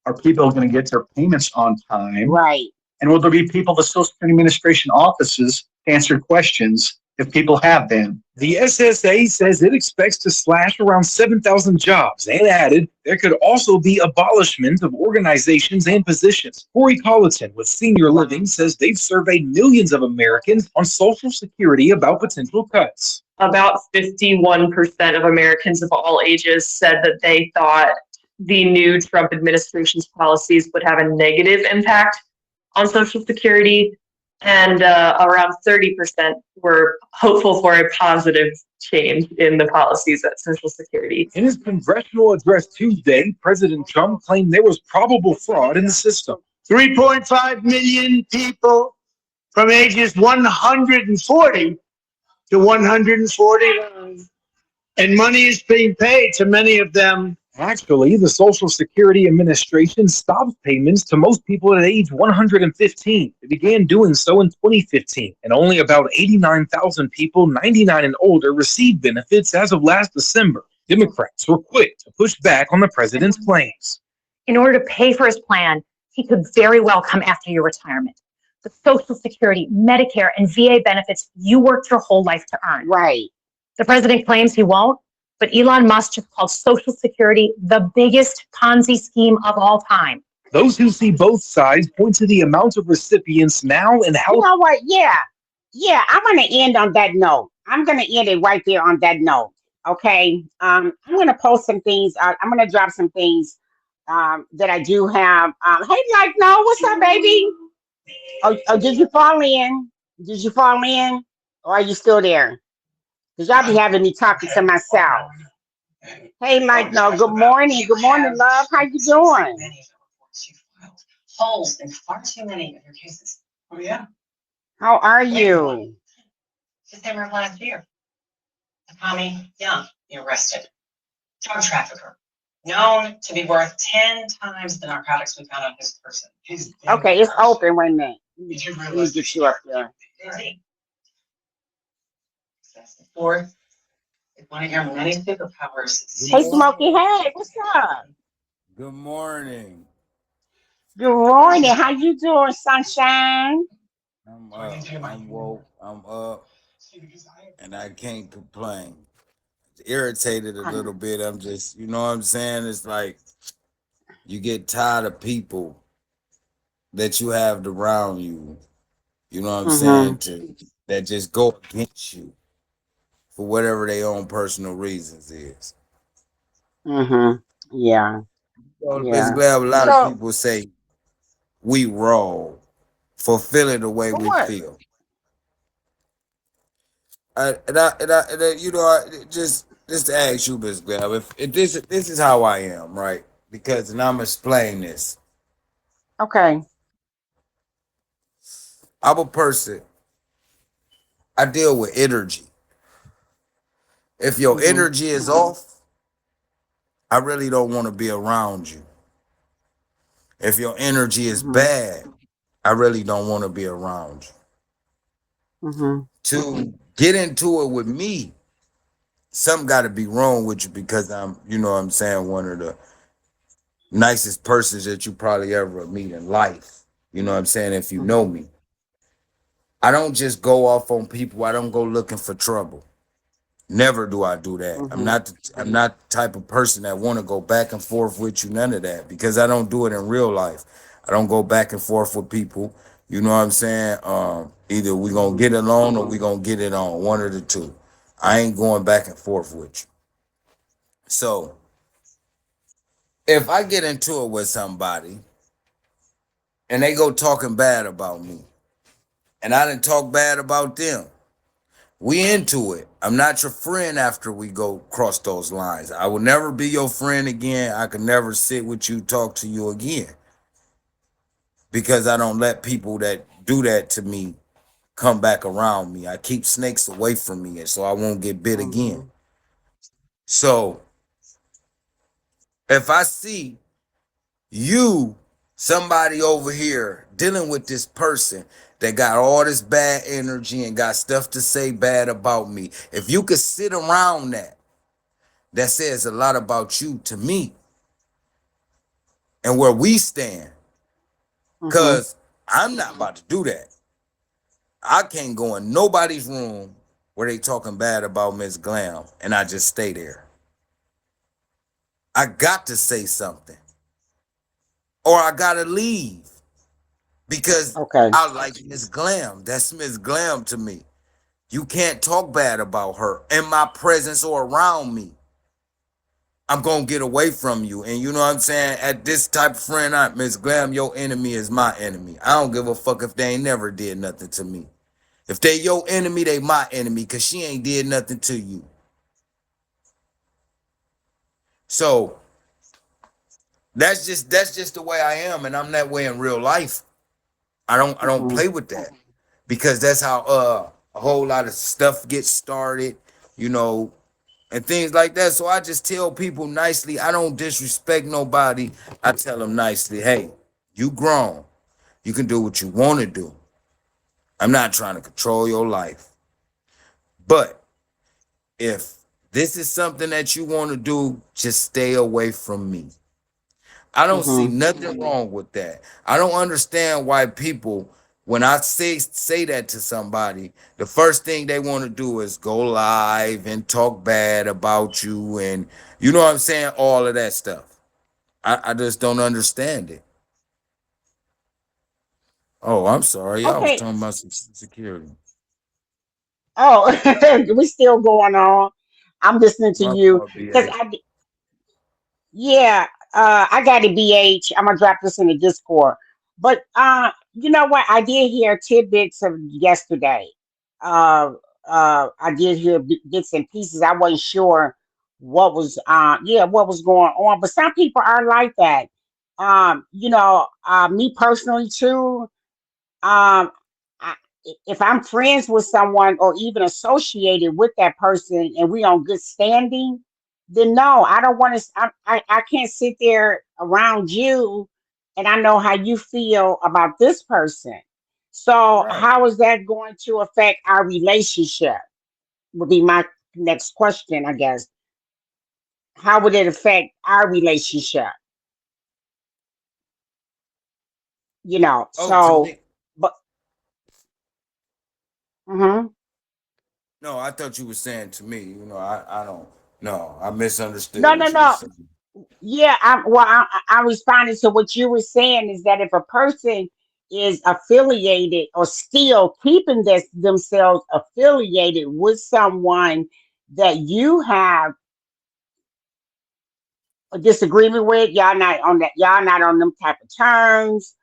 Speaker 3: Are people going to get their payments on time?
Speaker 1: Right.
Speaker 3: And will there be people at the Social Security Administration offices to answer questions if people have them?
Speaker 4: The SSA says it expects to slash around 7,000 jobs and added there could also be abolishment of organizations and positions. Corey Colleton with Senior Living says they've surveyed millions of Americans on Social Security about potential cuts.
Speaker 12: About 51% of Americans of all ages said that they thought the new Trump administration's policies would have a negative impact on Social Security, and around 30% were hopeful for a positive change in the policies at Social Security.
Speaker 4: In his congressional address Tuesday, President Trump claimed there was probable fraud in the system.
Speaker 13: 3.5 million people from ages 140 to 149. And money is being paid to many of them.
Speaker 4: Actually, the Social Security Administration stopped payments to most people at age 115. It began doing so in 2015, and only about 89,000 people 99 and older received benefits as of last December. Democrats were quick to push back on the president's claims.
Speaker 14: In order to pay for his plan, he could very well come after your retirement. The Social Security, Medicare, and VA benefits you worked your whole life to earn.
Speaker 1: Right.
Speaker 14: The president claims he won't, but Elon Musk just called Social Security the biggest Ponzi scheme of all time.
Speaker 4: Those who see both sides point to the amount of recipients now and how...
Speaker 1: You know what? Yeah, I'm going to end on that note. I'm going to end it right there on that note. Okay. I'm going to post some things. I'm going to drop some things that I do have. Hey, like, no, what's up, baby? Oh, did you fall in? Did you fall in? Or are you still there? Because y'all be having me talking to myself. Hey, like, no, good morning. Good morning, love. How you doing?
Speaker 9: Holes in far too many of your cases. Oh, yeah.
Speaker 1: How are you?
Speaker 9: December of last year. Tommy Young, arrested. Drug trafficker. Known to be worth 10 times the narcotics we found on his person.
Speaker 1: Okay, it's open. Wait a minute. Let me get you up there.
Speaker 9: Fourth, is one of your many superpowers.
Speaker 1: Hey, Smokey. Hey, what's up?
Speaker 15: Good morning.
Speaker 1: Good morning. How you doing, sunshine?
Speaker 15: I'm up. I'm woke. I'm up. And I can't complain. Irritated a little bit. I'm just, you know what I'm saying? It's like you get tired of people that you have around you. You know what I'm saying? That just go against you for whatever their own personal reasons is.
Speaker 1: Yeah.
Speaker 15: So
Speaker 1: Yeah.
Speaker 15: basically, I have a lot of
Speaker 1: So,
Speaker 15: people say we wrong for feeling the way
Speaker 1: for
Speaker 15: we
Speaker 1: what?
Speaker 15: feel. You know, just to ask you, Miss Grab, if this is how I am, right? Because, and I'm explaining this.
Speaker 1: Okay.
Speaker 15: I'm a person. I deal with energy. If your energy is off, I really don't want to be around you. If your energy is bad, I really don't want to be around you. To get into it with me, something got to be wrong with you because I'm, you know what I'm saying, one of the nicest persons that you probably ever meet in life. You know what I'm saying? If you know me, I don't just go off on people. I don't go looking for trouble. Never do I do that. I'm not the type of person that want to go back and forth with you. None of that, because I don't do it in real life. I don't go back and forth with people. You know what I'm saying? Either we gonna get along or we gonna get it on. One of the two. I ain't going back and forth with you. So if I get into it with somebody and they go talking bad about me, and I didn't talk bad about them, we into it. I'm not your friend after we go cross those lines. I will never be your friend again. I can never sit with you, talk to you again. Because I don't let people that do that to me come back around me. I keep snakes away from me, and so I won't get bit again. So if I see you, somebody over here dealing with this person that got all this bad energy and got stuff to say bad about me, if you could sit around that, that says a lot about you to me and where we stand. Because I'm not about to do that. I can't go in nobody's room where they talking bad about Miss Glam and I just stay there. I got to say something. Or I got to leave. Because I like Miss Glam. That's Miss Glam to me. You can't talk bad about her in my presence or around me. I'm going to get away from you. And you know what I'm saying? At this type of friend, Miss Glam, your enemy is my enemy. I don't give a fuck if they ain't never did nothing to me. If they your enemy, they my enemy because she ain't did nothing to you. So that's just the way I am, and I'm that way in real life. I don't play with that because that's how a whole lot of stuff gets started, you know, and things like that. So I just tell people nicely. I don't disrespect nobody. I tell them nicely, hey, you grown. You can do what you want to do. I'm not trying to control your life. But if this is something that you want to do, just stay away from me. I don't see nothing wrong with that. I don't understand why people, when I say that to somebody, the first thing they want to do is go live and talk bad about you and you know what I'm saying? All of that stuff. I just don't understand it. Oh, I'm sorry. I was
Speaker 1: Okay.
Speaker 15: talking about some security.
Speaker 1: Oh, we still going on. I'm listening to
Speaker 15: My
Speaker 1: you
Speaker 15: fault,
Speaker 1: because
Speaker 15: BA.
Speaker 1: yeah. I got a BH. I'm gonna drop this in the Discord. But you know what? I did hear tidbits of yesterday. Uh, I did hear bits and pieces. I wasn't sure what was going on. But some people are like that. Me personally too. um I, if I'm friends with someone or even associated with that person and we on good standing, then no, I don't want to. I can't sit there around you, and I know how you feel about this person. So
Speaker 15: Right.
Speaker 1: how is that going to affect our relationship? Would be my next question, I guess. How would it affect our relationship?
Speaker 15: Oh, to
Speaker 1: So,
Speaker 15: me.
Speaker 1: but mhm.
Speaker 15: No, I thought you were saying to me. I don't. No, I misunderstood
Speaker 1: No, no,
Speaker 15: what you were
Speaker 1: no.
Speaker 15: saying.
Speaker 1: Yeah, I responded to what you were saying is that if a person is affiliated or still keeping themselves affiliated with someone that you have a disagreement with, y'all not on them type of terms.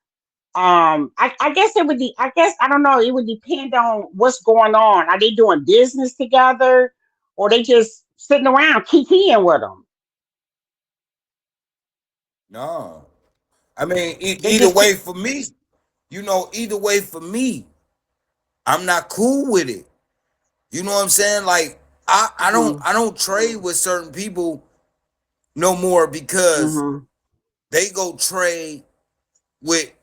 Speaker 1: I guess it would be, I guess, I don't know, it would depend on what's going on. Are they doing business together or they just sitting around kikiing with them?
Speaker 15: No, I mean
Speaker 1: They
Speaker 15: either
Speaker 1: just
Speaker 15: way for me. Either way for me, I'm not cool with it. You know what I'm saying? Like
Speaker 1: mm-hmm,
Speaker 15: I don't trade with certain people no more because
Speaker 1: mm-hmm.
Speaker 15: they go trade with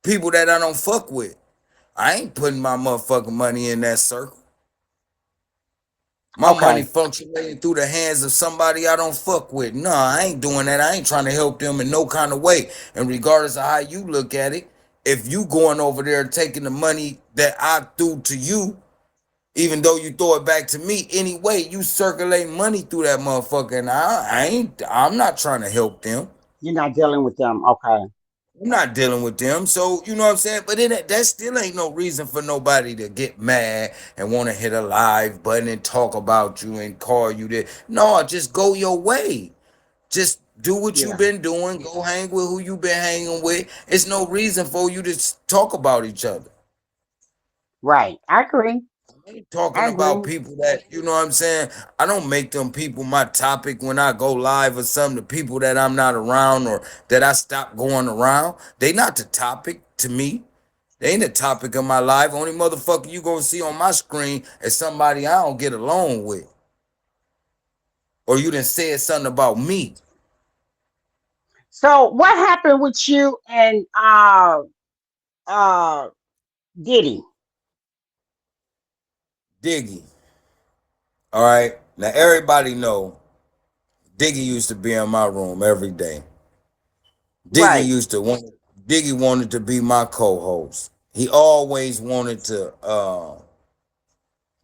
Speaker 15: people that I don't fuck with. I ain't putting my motherfucking money in that circle. My money
Speaker 1: Okay.
Speaker 15: functionating through the hands of somebody I don't fuck with. No, I ain't doing that. I ain't trying to help them in no kind of way. And regardless of how you look at it, if you going over there taking the money that I threw to you, even though you throw it back to me anyway, you circulate money through that motherfucker. And I'm not trying to help them.
Speaker 1: You're not dealing with them. Okay.
Speaker 15: I'm not dealing with them. So, you know what I'm saying? But that still ain't no reason for nobody to get mad and want to hit a live button and talk about you and call you there. No, just go your way. Just do what you
Speaker 1: Yeah.
Speaker 15: been doing. Go hang with who you been hanging with. It's no reason for you to talk about each other.
Speaker 1: Right. I agree.
Speaker 15: Talking
Speaker 1: I
Speaker 15: about
Speaker 1: agree.
Speaker 15: people that, you know what I'm saying? I don't make them people my topic when I go live or something. The people that I'm not around or that I stop going around, they not the topic to me. They ain't the topic of my life. Only motherfucker you gonna see on my screen is somebody I don't get along with. Or you done said something about me.
Speaker 1: So what happened with you and uh Diddy?
Speaker 15: Diggy. All right. Now everybody know Diggy used to be in my room every day. Diggy
Speaker 1: Right.
Speaker 15: used to want Diggy wanted to be my co-host. He always wanted to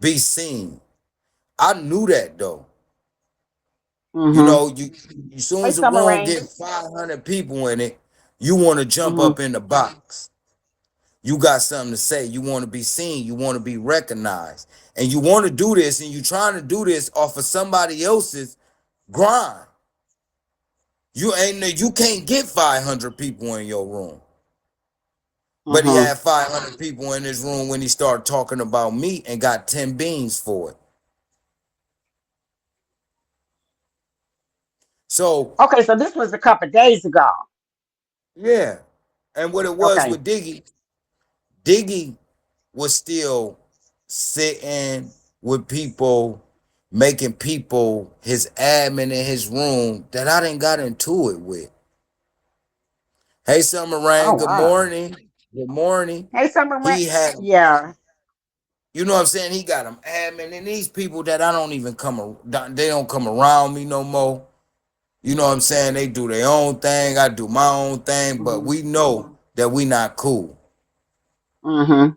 Speaker 15: be seen. I knew that though.
Speaker 1: Mm-hmm.
Speaker 15: You as soon
Speaker 1: Hey,
Speaker 15: as the
Speaker 1: Summer
Speaker 15: room
Speaker 1: Rain.
Speaker 15: get 500 people in it, you want to jump
Speaker 1: Mm-hmm.
Speaker 15: up in the box. You got something to say. You want to be seen. You want to be recognized. And you want to do this and you trying to do this off of somebody else's grind. You can't get 500 people in your room. But he
Speaker 1: Mm-hmm.
Speaker 15: had 500 people in his room when he started talking about me and got 10 beans for it. So,
Speaker 1: Okay, so this was a couple days ago.
Speaker 15: yeah. And what it was
Speaker 1: Okay.
Speaker 15: with Diggy was still sitting with people, making people his admin in his room that I didn't got into it with. Hey, Summer
Speaker 1: Oh
Speaker 15: Rain, good
Speaker 1: wow.
Speaker 15: morning. Good morning.
Speaker 1: Hey, Summer Rain.
Speaker 15: He had,
Speaker 1: Yeah.
Speaker 15: you know what I'm saying? He got him admin and these people that I don't even they don't come around me no more. You know what I'm saying? They do their own thing. I do my own thing, but
Speaker 1: Mm-hmm.
Speaker 15: we know that we not cool.
Speaker 1: Mm-hmm.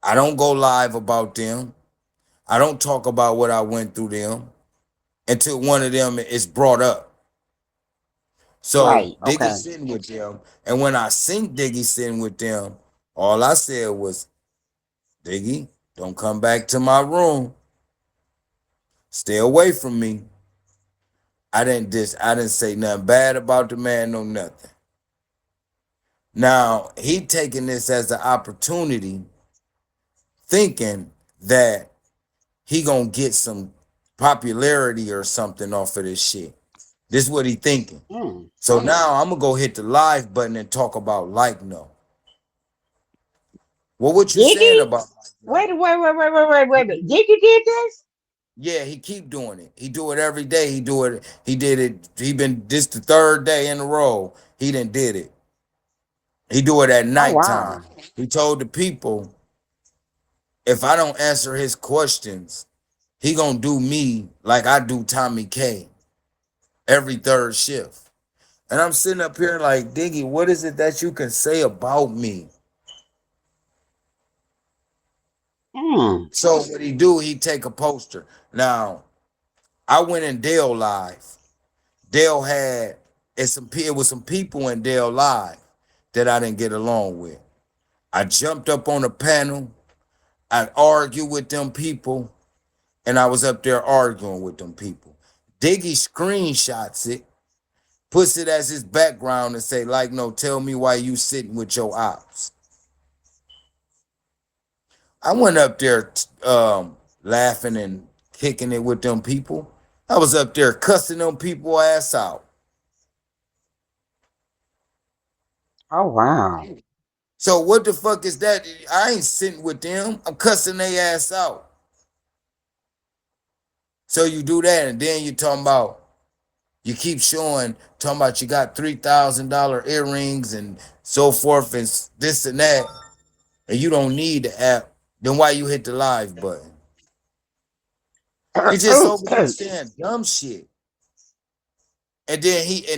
Speaker 15: I don't go live about them. I don't talk about what I went through them until one of them is brought up. So
Speaker 1: Right.
Speaker 15: Diggy
Speaker 1: Okay.
Speaker 15: sitting with them, and when I seen Diggy sitting with them, all I said was, "Diggy, don't come back to my room. Stay away from me." I didn't say nothing bad about the man, no nothing. Now he taking this as an opportunity, thinking that he gonna get some popularity or something off of this shit. This is what he thinking.
Speaker 1: Mm.
Speaker 15: So now I'm gonna go hit the live button and talk about like no. Well, what you saying
Speaker 1: Diggy?
Speaker 15: about
Speaker 1: Wait. Diggy did this?
Speaker 15: yeah, he keep doing it. He do it every day. He do it. He did it. He been this the third day in a row. He done did it. He do it at
Speaker 1: Oh
Speaker 15: nighttime.
Speaker 1: wow.
Speaker 15: He told the people, if I don't answer his questions, he gonna do me like I do Tommy K every third shift. And I'm sitting up here like, Diggy, what is it that you can say about me?
Speaker 1: Mm.
Speaker 15: So what he do, he take a poster. Now, I went in Dale live. Dale had it was some people in Dale live that I didn't get along with. I jumped up on the panel, I argued with them people, and I was up there arguing with them people. Diggy screenshots it, puts it as his background and say, like, no, tell me why you sitting with your ops. I went up there laughing and kicking it with them people. I was up there cussing them people ass out.
Speaker 1: Oh wow.
Speaker 15: So what the fuck is that? I ain't sitting with them. I'm cussing their ass out. So you do that, and then you talking about you keep showing talking about you got $3,000 earrings and so forth and this and that, and you don't need the app. Then why you hit the live button? You just over there saying dumb shit. And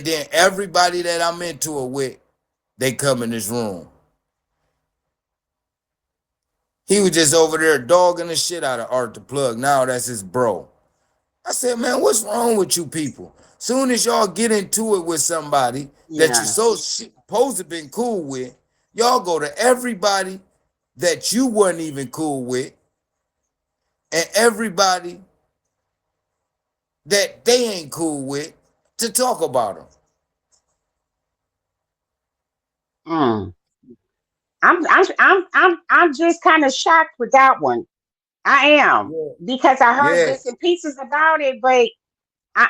Speaker 15: then everybody that I'm into it with, they come in this room. He was just over there dogging the shit out of Art the Plug. Now that's his bro. I said, man, what's wrong with you people? Soon as y'all get into it with somebody that you
Speaker 1: Yeah.
Speaker 15: so supposed to been cool with, y'all go to everybody that you wasn't even cool with and everybody that they ain't cool with to talk about them.
Speaker 1: Mm. I'm just kind of shocked with that one. I am because I heard
Speaker 15: Yeah.
Speaker 1: bits and pieces about it, but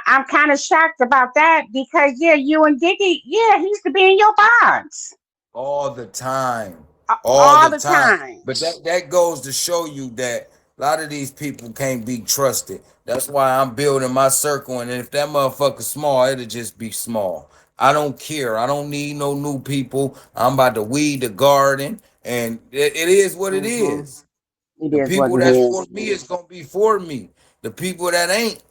Speaker 1: I'm kind of shocked about that because yeah, you and Diggy, yeah, he used to be in your box
Speaker 15: All the time.
Speaker 1: a-
Speaker 15: All
Speaker 1: all
Speaker 15: the
Speaker 1: the
Speaker 15: time.
Speaker 1: time.
Speaker 15: But that goes to show you that a lot of these people can't be trusted. That's why I'm building my circle. And if that motherfucker's small, it'll just be small. I don't care. I don't need no new people. I'm about to weed the garden. And it is what it
Speaker 1: Hmm.
Speaker 15: is.
Speaker 1: It
Speaker 15: The
Speaker 1: is what
Speaker 15: people
Speaker 1: it
Speaker 15: that's
Speaker 1: is.
Speaker 15: for me is gonna be for me. The people that ain't,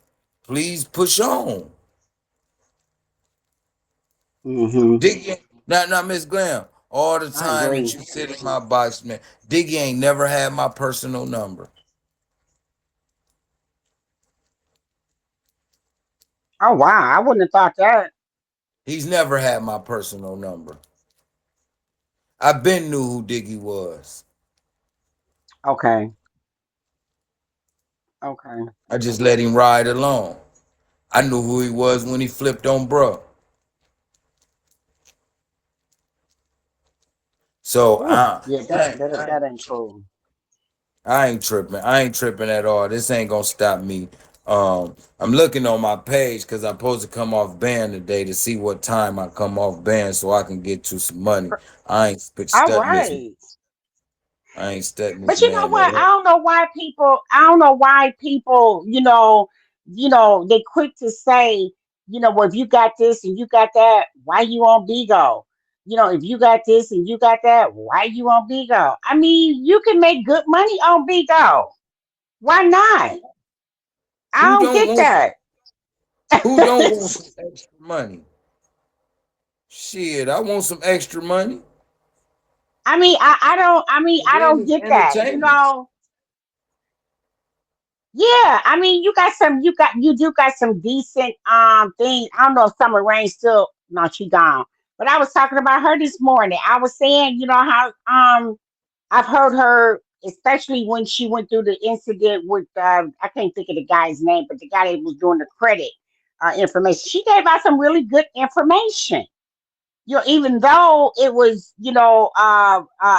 Speaker 15: please push on.
Speaker 1: Hmm.
Speaker 15: Diggy, now, Miss Glam, all the
Speaker 1: I
Speaker 15: time that
Speaker 1: agree.
Speaker 15: you sit in my box, man, Diggy ain't never had my personal number.
Speaker 1: Oh wow, I wouldn't have thought that.
Speaker 15: He's never had my personal number. I been knew who Diggy was.
Speaker 1: Okay, okay.
Speaker 15: I just let him ride along. I knew who he was when he flipped on bruh. So
Speaker 1: Ooh, yeah, that ain't cool.
Speaker 15: I ain't tripping. I ain't tripping at all. This ain't gonna stop me. I'm looking on my page because I'm supposed to come off ban today to see what time I come off ban so I can get to some money. I ain't
Speaker 1: All
Speaker 15: studying this.
Speaker 1: right.
Speaker 15: I ain't studying this
Speaker 1: But you know
Speaker 15: man at
Speaker 1: what?
Speaker 15: all.
Speaker 1: I don't know why people, they quick to say, well, if you got this and you got that, why you on Bigo? If you got this and you got that, why you on Bigo? I mean, you can make good money on Bigo. Why not? I
Speaker 15: Who
Speaker 1: don't
Speaker 15: don't
Speaker 1: get
Speaker 15: want
Speaker 1: that.
Speaker 15: who don't want some extra money? Shit, I want some extra money.
Speaker 1: I
Speaker 15: Then
Speaker 1: don't
Speaker 15: it's
Speaker 1: get that.
Speaker 15: entertainment.
Speaker 1: Yeah, I mean, you do got some decent things. I don't know if Summer Rain still no, she gone. But I was talking about her this morning. I was saying, how I've heard her, especially when she went through the incident with I can't think of the guy's name, but the guy that was doing the credit. information. She gave out some really good information. Even though it was,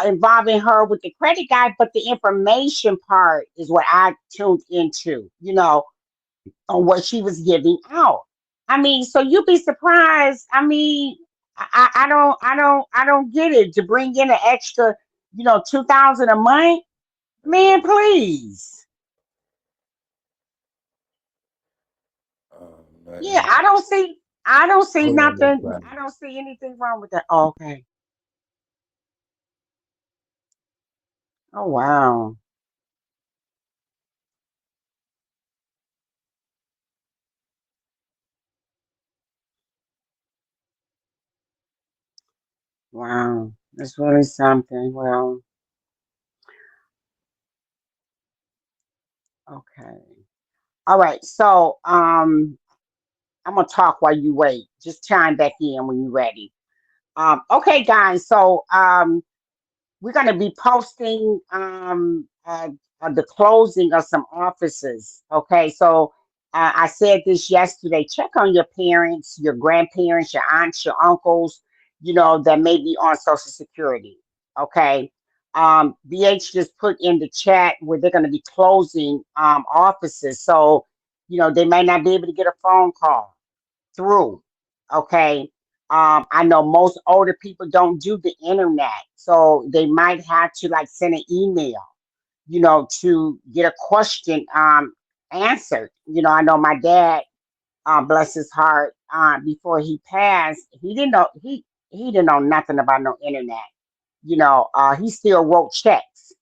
Speaker 1: involving her with the credit guy, but the information part is what I tuned into, on what she was giving out. I mean, so you'd be surprised. I mean, I don't get it to bring in an extra, 2,000 a month, man. Please, yeah,
Speaker 15: Nothing.
Speaker 1: I don't see
Speaker 15: Hold on,
Speaker 1: nothing.
Speaker 15: bro.
Speaker 1: I don't see anything wrong with that. Oh, okay. Oh, wow. Wow. That's really something. Well, okay. All right. So, I'm gonna talk while you wait. Just chime back in when you're ready. Okay, guys. So, we're going to be posting the closing of some offices. Okay, so I said this yesterday. Check on your parents, your grandparents, your aunts, your uncles, that may be on Social Security. Okay. BH just put in the chat where they're going to be closing offices. So, they may not be able to get a phone call through. Okay. I know most older people don't do the internet, so they might have to like send an email, to get a question answered. I know my dad, bless his heart, before he passed, he didn't know nothing about no internet. He still wrote checks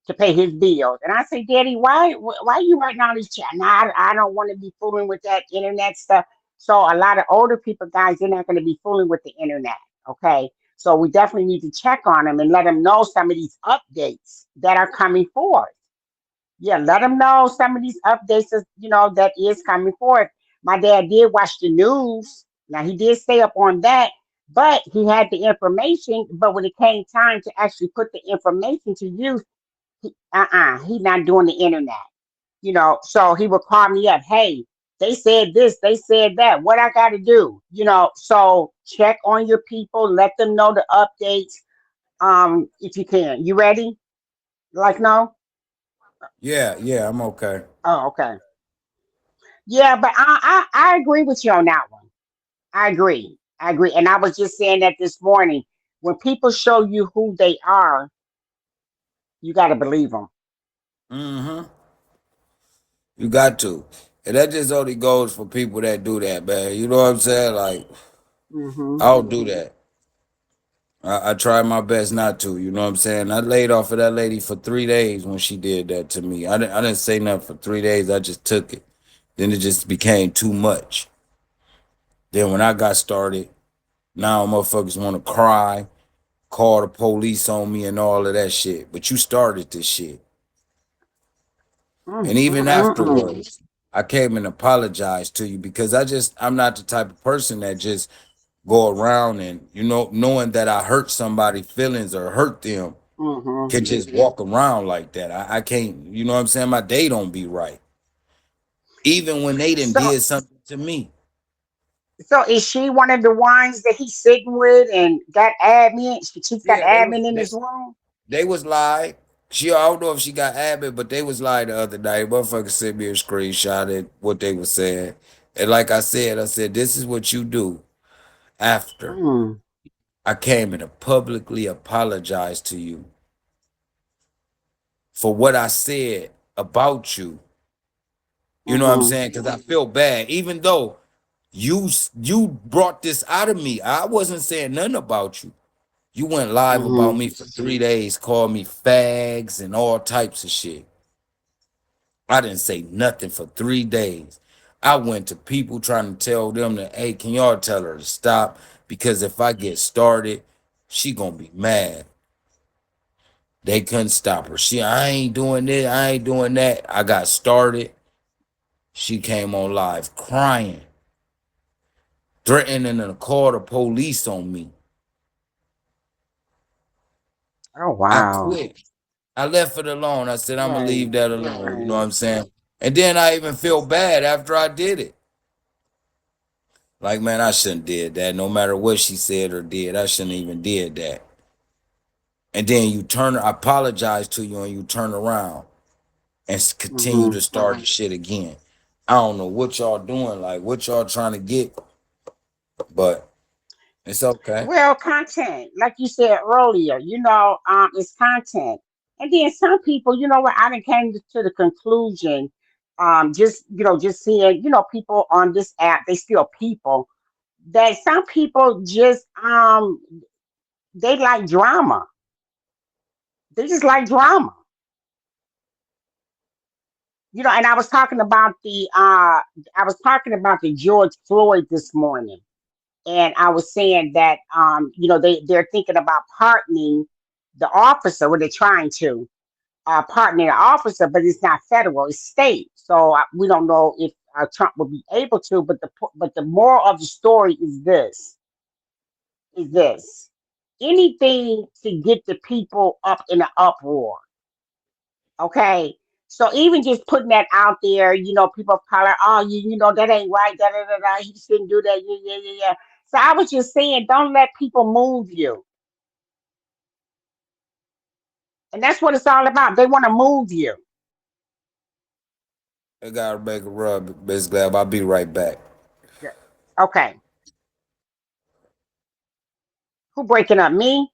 Speaker 1: to pay his bills. And I say, Daddy, why you writing all these checks? Nah, I don't want to be fooling with that internet stuff. So a lot of older people, guys, they're not going to be fooling with the internet. Okay. So we definitely need to check on them and let them know some of these updates that are coming forth. Yeah, let them know some of these updates, that is coming forth. My dad did watch the news. Now he did stay up on that, but he had the information. But when it came time to actually put the information to use, he's not doing the internet. So he would call me up. Hey, they said this, they said that. What I got to do? So check on your people. Let them know the updates. If you can. You ready? Like no?
Speaker 15: Yeah, yeah, I'm okay.
Speaker 1: Oh, okay. Yeah, but I agree with you on that one. I agree. I agree. And I was just saying that this morning. When people show you who they are, you got to believe them.
Speaker 15: Mm-hmm. You got to. And that just only goes for people that do that, man. You know what I'm saying? Like,
Speaker 1: Hmm.
Speaker 15: I don't do that. I try my best not to. You know what I'm saying? I laid off of that lady for 3 days when she did that to me. I didn't say nothing for 3 days. I just took it. Then it just became too much. Then when I got started, now motherfuckers want to cry, call the police on me and all of that shit. But you started this shit.
Speaker 1: Mm,
Speaker 15: And
Speaker 1: mm,
Speaker 15: even
Speaker 1: mm, mm.
Speaker 15: afterwards, I came and apologized to you because I'm not the type of person that just go around and, knowing that I hurt somebody's feelings or hurt them,
Speaker 1: Mhm.
Speaker 15: can just walk around like that. I can't, you know what I'm saying? My day don't be right. Even when they done
Speaker 1: So,
Speaker 15: did something to me.
Speaker 1: so is she one of the ones that he's sitting with and got admin? She's got
Speaker 15: Yeah,
Speaker 1: admin in his room.
Speaker 15: they was live. I don't know if she got Abbott, but they was live the other night. Motherfucker sent me a screenshot at what they was saying. And like I said, this is what you do after
Speaker 1: Mm,
Speaker 15: I came and publicly apologized to you for what I said about you. You know what I'm
Speaker 1: mhm,
Speaker 15: saying? Because I feel bad, even though you brought this out of me. I wasn't saying nothing about you. You went live about
Speaker 1: mhm.
Speaker 15: me for 3 days, called me fags and all types of shit. I didn't say nothing for 3 days. I went to people trying to tell them that, hey, can y'all tell her to stop? Because if I get started, she gonna be mad. They couldn't stop her. I ain't doing this, I ain't doing that. I got started. She came on live crying, threatening to call the police on me.
Speaker 1: Oh
Speaker 15: I
Speaker 1: wow.
Speaker 15: quit. I left it alone. I said, I'm gonna
Speaker 1: Right.
Speaker 15: leave that alone. You know what
Speaker 1: Right.
Speaker 15: I'm saying? And then I even feel bad after I did it. Like, man, I shouldn't did that. No matter what she said or did, I shouldn't even did that. And then you turn, I apologize to you, and you turn around and continue
Speaker 1: Hmm.
Speaker 15: to start the shit again. I don't know what y'all doing, like what y'all trying to get, but it's okay.
Speaker 1: Well, content, like you said earlier, it's content. And then some people, you know what, I done came to the conclusion, just seeing, people on this app, they still people, that some people just they like drama. They just like drama. And I was talking about the George Floyd this morning. And I was saying that they're thinking about pardoning the officer, or they're trying to partner the officer, but it's not federal, it's state. So we don't know if Trump will be able to. But the moral of the story is this: anything to get the people up in an uproar. Okay. So even just putting that out there, people of color, oh, that ain't right, da da da da, he shouldn't do that, yeah, yeah, yeah, yeah. So I was just saying, don't let people move you. And that's what it's all about. They want to move you.
Speaker 15: I gotta make a rub, Miss Glab. I'll be right back.
Speaker 1: Yeah. Okay. Who breaking up? Me?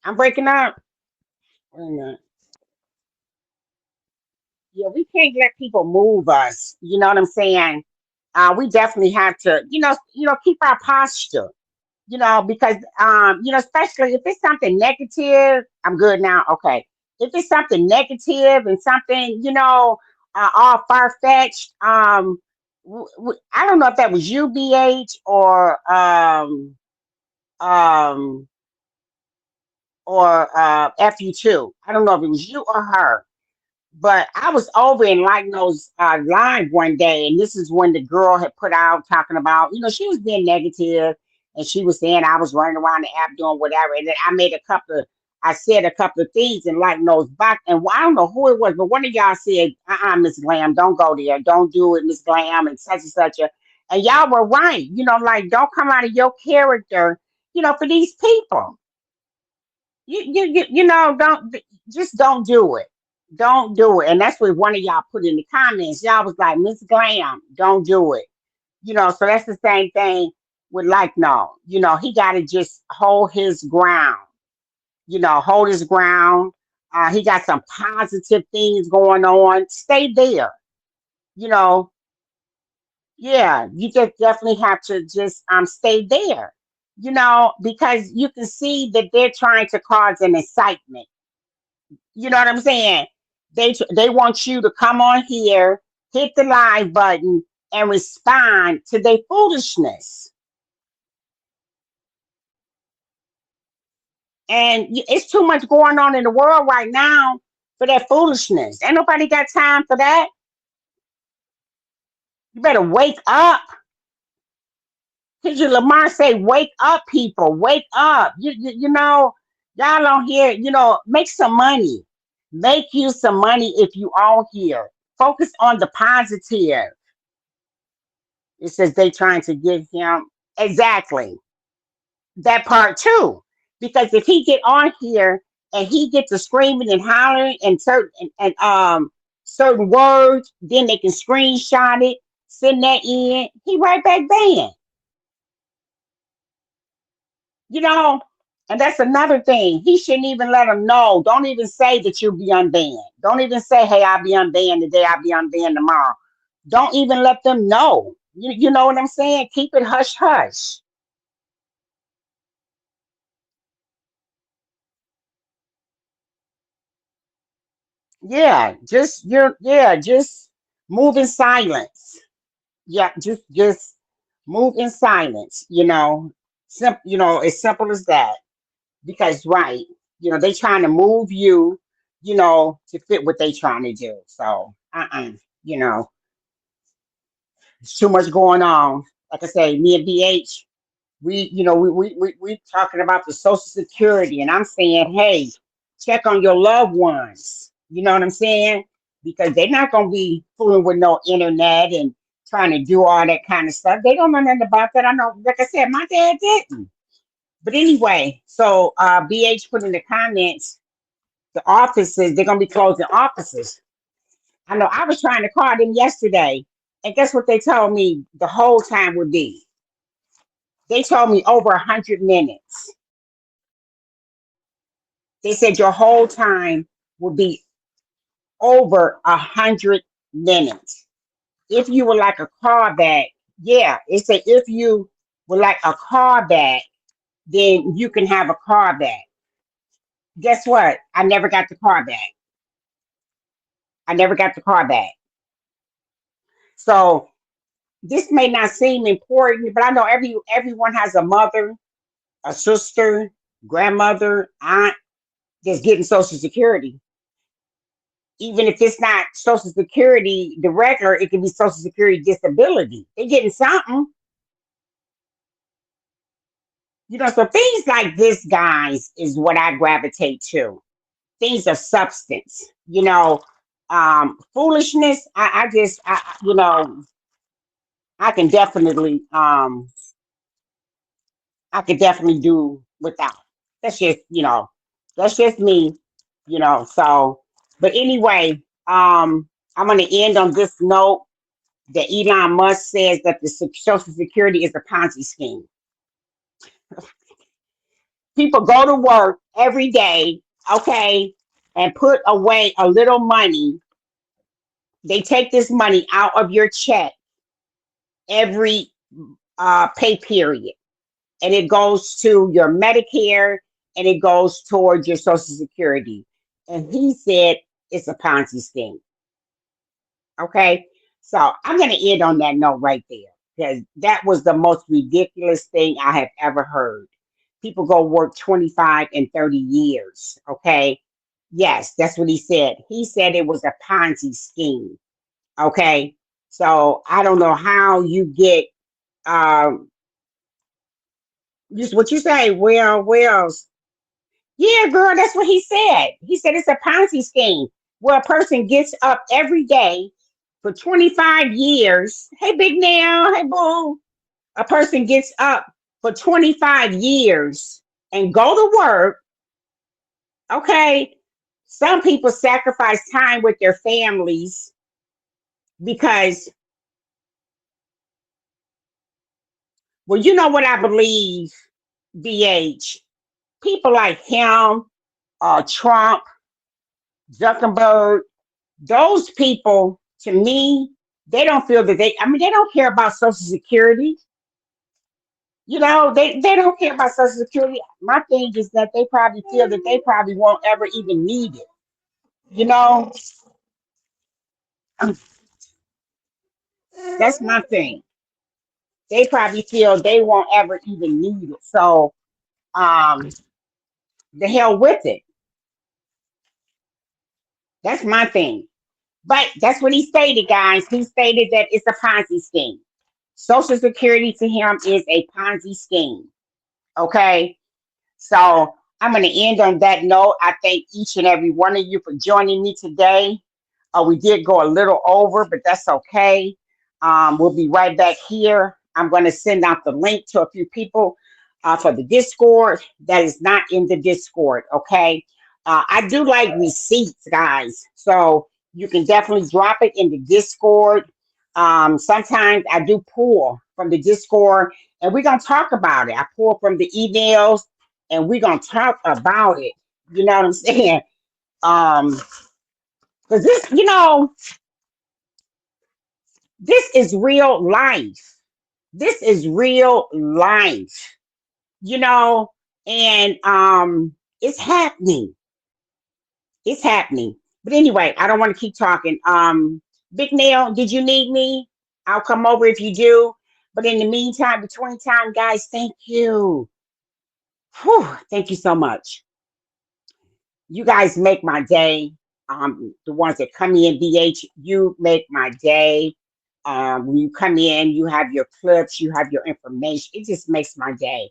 Speaker 1: I'm breaking up? Wait a minute. Yeah, we can't let people move us. You know what I'm saying? We definitely have to, keep our posture. Because especially if it's something negative, I'm good now. Okay. If it's something negative and something, all far fetched, I don't know if that was you, BH, um, or FU2. I don't know if it was you or her. But I was over in those live one day, and this is when the girl had put out talking about, she was being negative, and she was saying I was running around the app doing whatever. And then I said a couple of things, and those back, and I don't know who it was, but one of y'all said, Miss Glam, don't go there, don't do it, Miss Glam, and such and such. And y'all were right, don't come out of your character, for these people. Don't just don't do it. Don't do it. And that's what one of y'all put in the comments. Y'all was like, Miss Glam, don't do it. So that's the same thing with no. He gotta just hold his ground. Hold his ground. He got some positive things going on. Stay there. You know, yeah, you just definitely have to just stay there. Because you can see that they're trying to cause an excitement. You know what I'm saying? They want you to come on here, hit the live button, and respond to their foolishness. And it's too much going on in the world right now for that foolishness. Ain't nobody got time for that. You better wake up. Kendrick Lamar say, "Wake up, people! Wake up!" Y'all on here. Make some money. Make you some money if you on here. Focus on the positive. It says they trying to get him exactly that part too. Because if he get on here and he gets to screaming and hollering and certain words, then they can screenshot it, send that in. He right back banned. You know, and that's another thing. He shouldn't even let them know. Don't even say that you'll be unbanned. Don't even say, "Hey, I'll be unbanned today. I'll be unbanned tomorrow." Don't even let them know. You know what I'm saying? Keep it hush hush. Just move in silence. Yeah, just move in silence. As simple as that. Because right, they trying to move you, to fit what they trying to do. So, you know, it's too much going on. Like I say, me and BH, we talking about the Social Security, and I'm saying, hey, check on your loved ones. You know what I'm saying? Because they're not gonna be fooling with no internet and trying to do all that kind of stuff. They don't know nothing about that. I know, like I said, my dad didn't. But anyway, so BH put in the comments, the offices, they're gonna be closing offices. I know I was trying to call them yesterday, and guess what they told me the whole time would be? They told me over 100 minutes. They said your whole time would be over 100 minutes. If you would like a car back, yeah, it said if you would like a car back, then you can have a car back. Guess what? I never got the car back. I never got the car back. So this may not seem important, but I know everyone has a mother, a sister, grandmother, aunt that's getting Social Security. Even if it's not Social Security, the regular, it can be Social Security disability. They're getting something. So things like this, guys, is what I gravitate to. Things of substance. Foolishness. I can definitely do without. That's just me. So, but anyway, I'm gonna end on this note that Elon Musk says that the Social Security is a Ponzi scheme. People go to work every day, okay, and put away a little money. They take this money out of your check every pay period, and it goes to your Medicare and it goes towards your Social Security. And he said it's a Ponzi scheme. Okay, so I'm going to end on that note right there because that was the most ridiculous thing I have ever heard. People go work 25 and 30 years. Okay, yes, that's what he said. He said it was a Ponzi scheme. Okay, so I don't know how you get just what you say. Well, yeah, girl, that's what he said. He said it's a Ponzi scheme where a person gets up every day for 25 years. Hey, Big Nail. Hey, Boo. A person gets up for 25 years and go to work. Okay. Some people sacrifice time with their families because, well, you know what I believe, BH? People like him, Trump, Zuckerberg, those people, to me, they don't feel that they don't care about Social Security. They don't care about Social Security. My thing is that they probably feel that they probably won't ever even need it. You know, that's my thing. They probably feel they won't ever even need it. So, um, the hell with it. That's my thing. But that's what he stated, guys. He stated that it's a Ponzi scheme. Social Security to him is a Ponzi scheme. Okay. So I'm going to end on that note. I thank each and every one of you for joining me today. We did go a little over, but that's okay. We'll be right back here. I'm going to send out the link to a few people for the Discord that is not in the Discord. Okay. I do like receipts, guys. So you can definitely drop it in the Discord. Sometimes I do pull from the Discord and we're going to talk about it. I pull from the emails and we're going to talk about it. You know what I'm saying? Because this is real life. This is real life, and it's happening. It's happening. But anyway, I don't want to keep talking. Big Nail, did you need me? I'll come over if you do. But in the meantime, between time, guys, thank you. Whew, thank you so much. You guys make my day. The ones that come in, BH, you make my day. When you come in, you have your clips, you have your information. It just makes my day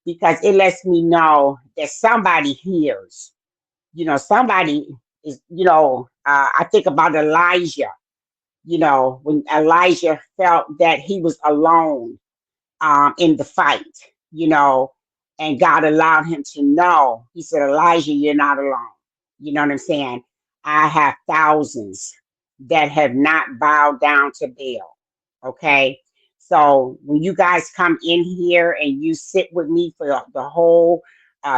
Speaker 1: because it lets me know that somebody hears. Somebody is, I think about Elijah. You know, when Elijah felt that he was alone in the fight, you know, and God allowed him to know. He said, Elijah, you're not alone. You know what I'm saying? I have thousands that have not bowed down to Baal. Okay. So when you guys come in here and you sit with me for the whole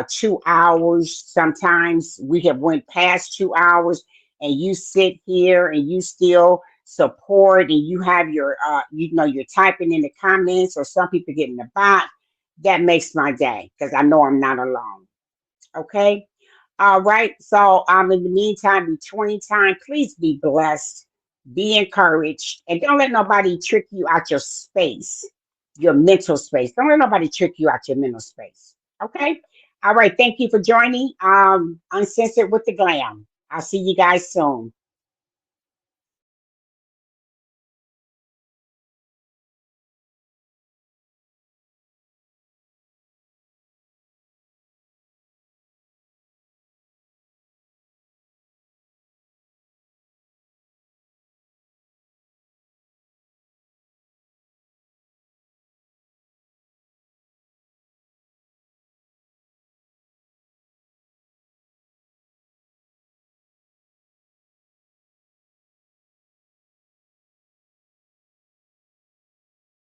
Speaker 1: 2 hours, sometimes we have went past 2 hours, and you sit here and you still support, and you have your you know, you're typing in the comments, or some people get in the bot, that makes my day, because I know I'm not alone. Okay. All right. So in the meantime, between time, please be blessed, be encouraged, and don't let nobody trick you out your space, your mental space. Don't let nobody trick you out your mental space. Okay. All right. Thank you for joining Uncensored with the Glam. I'll see you guys soon.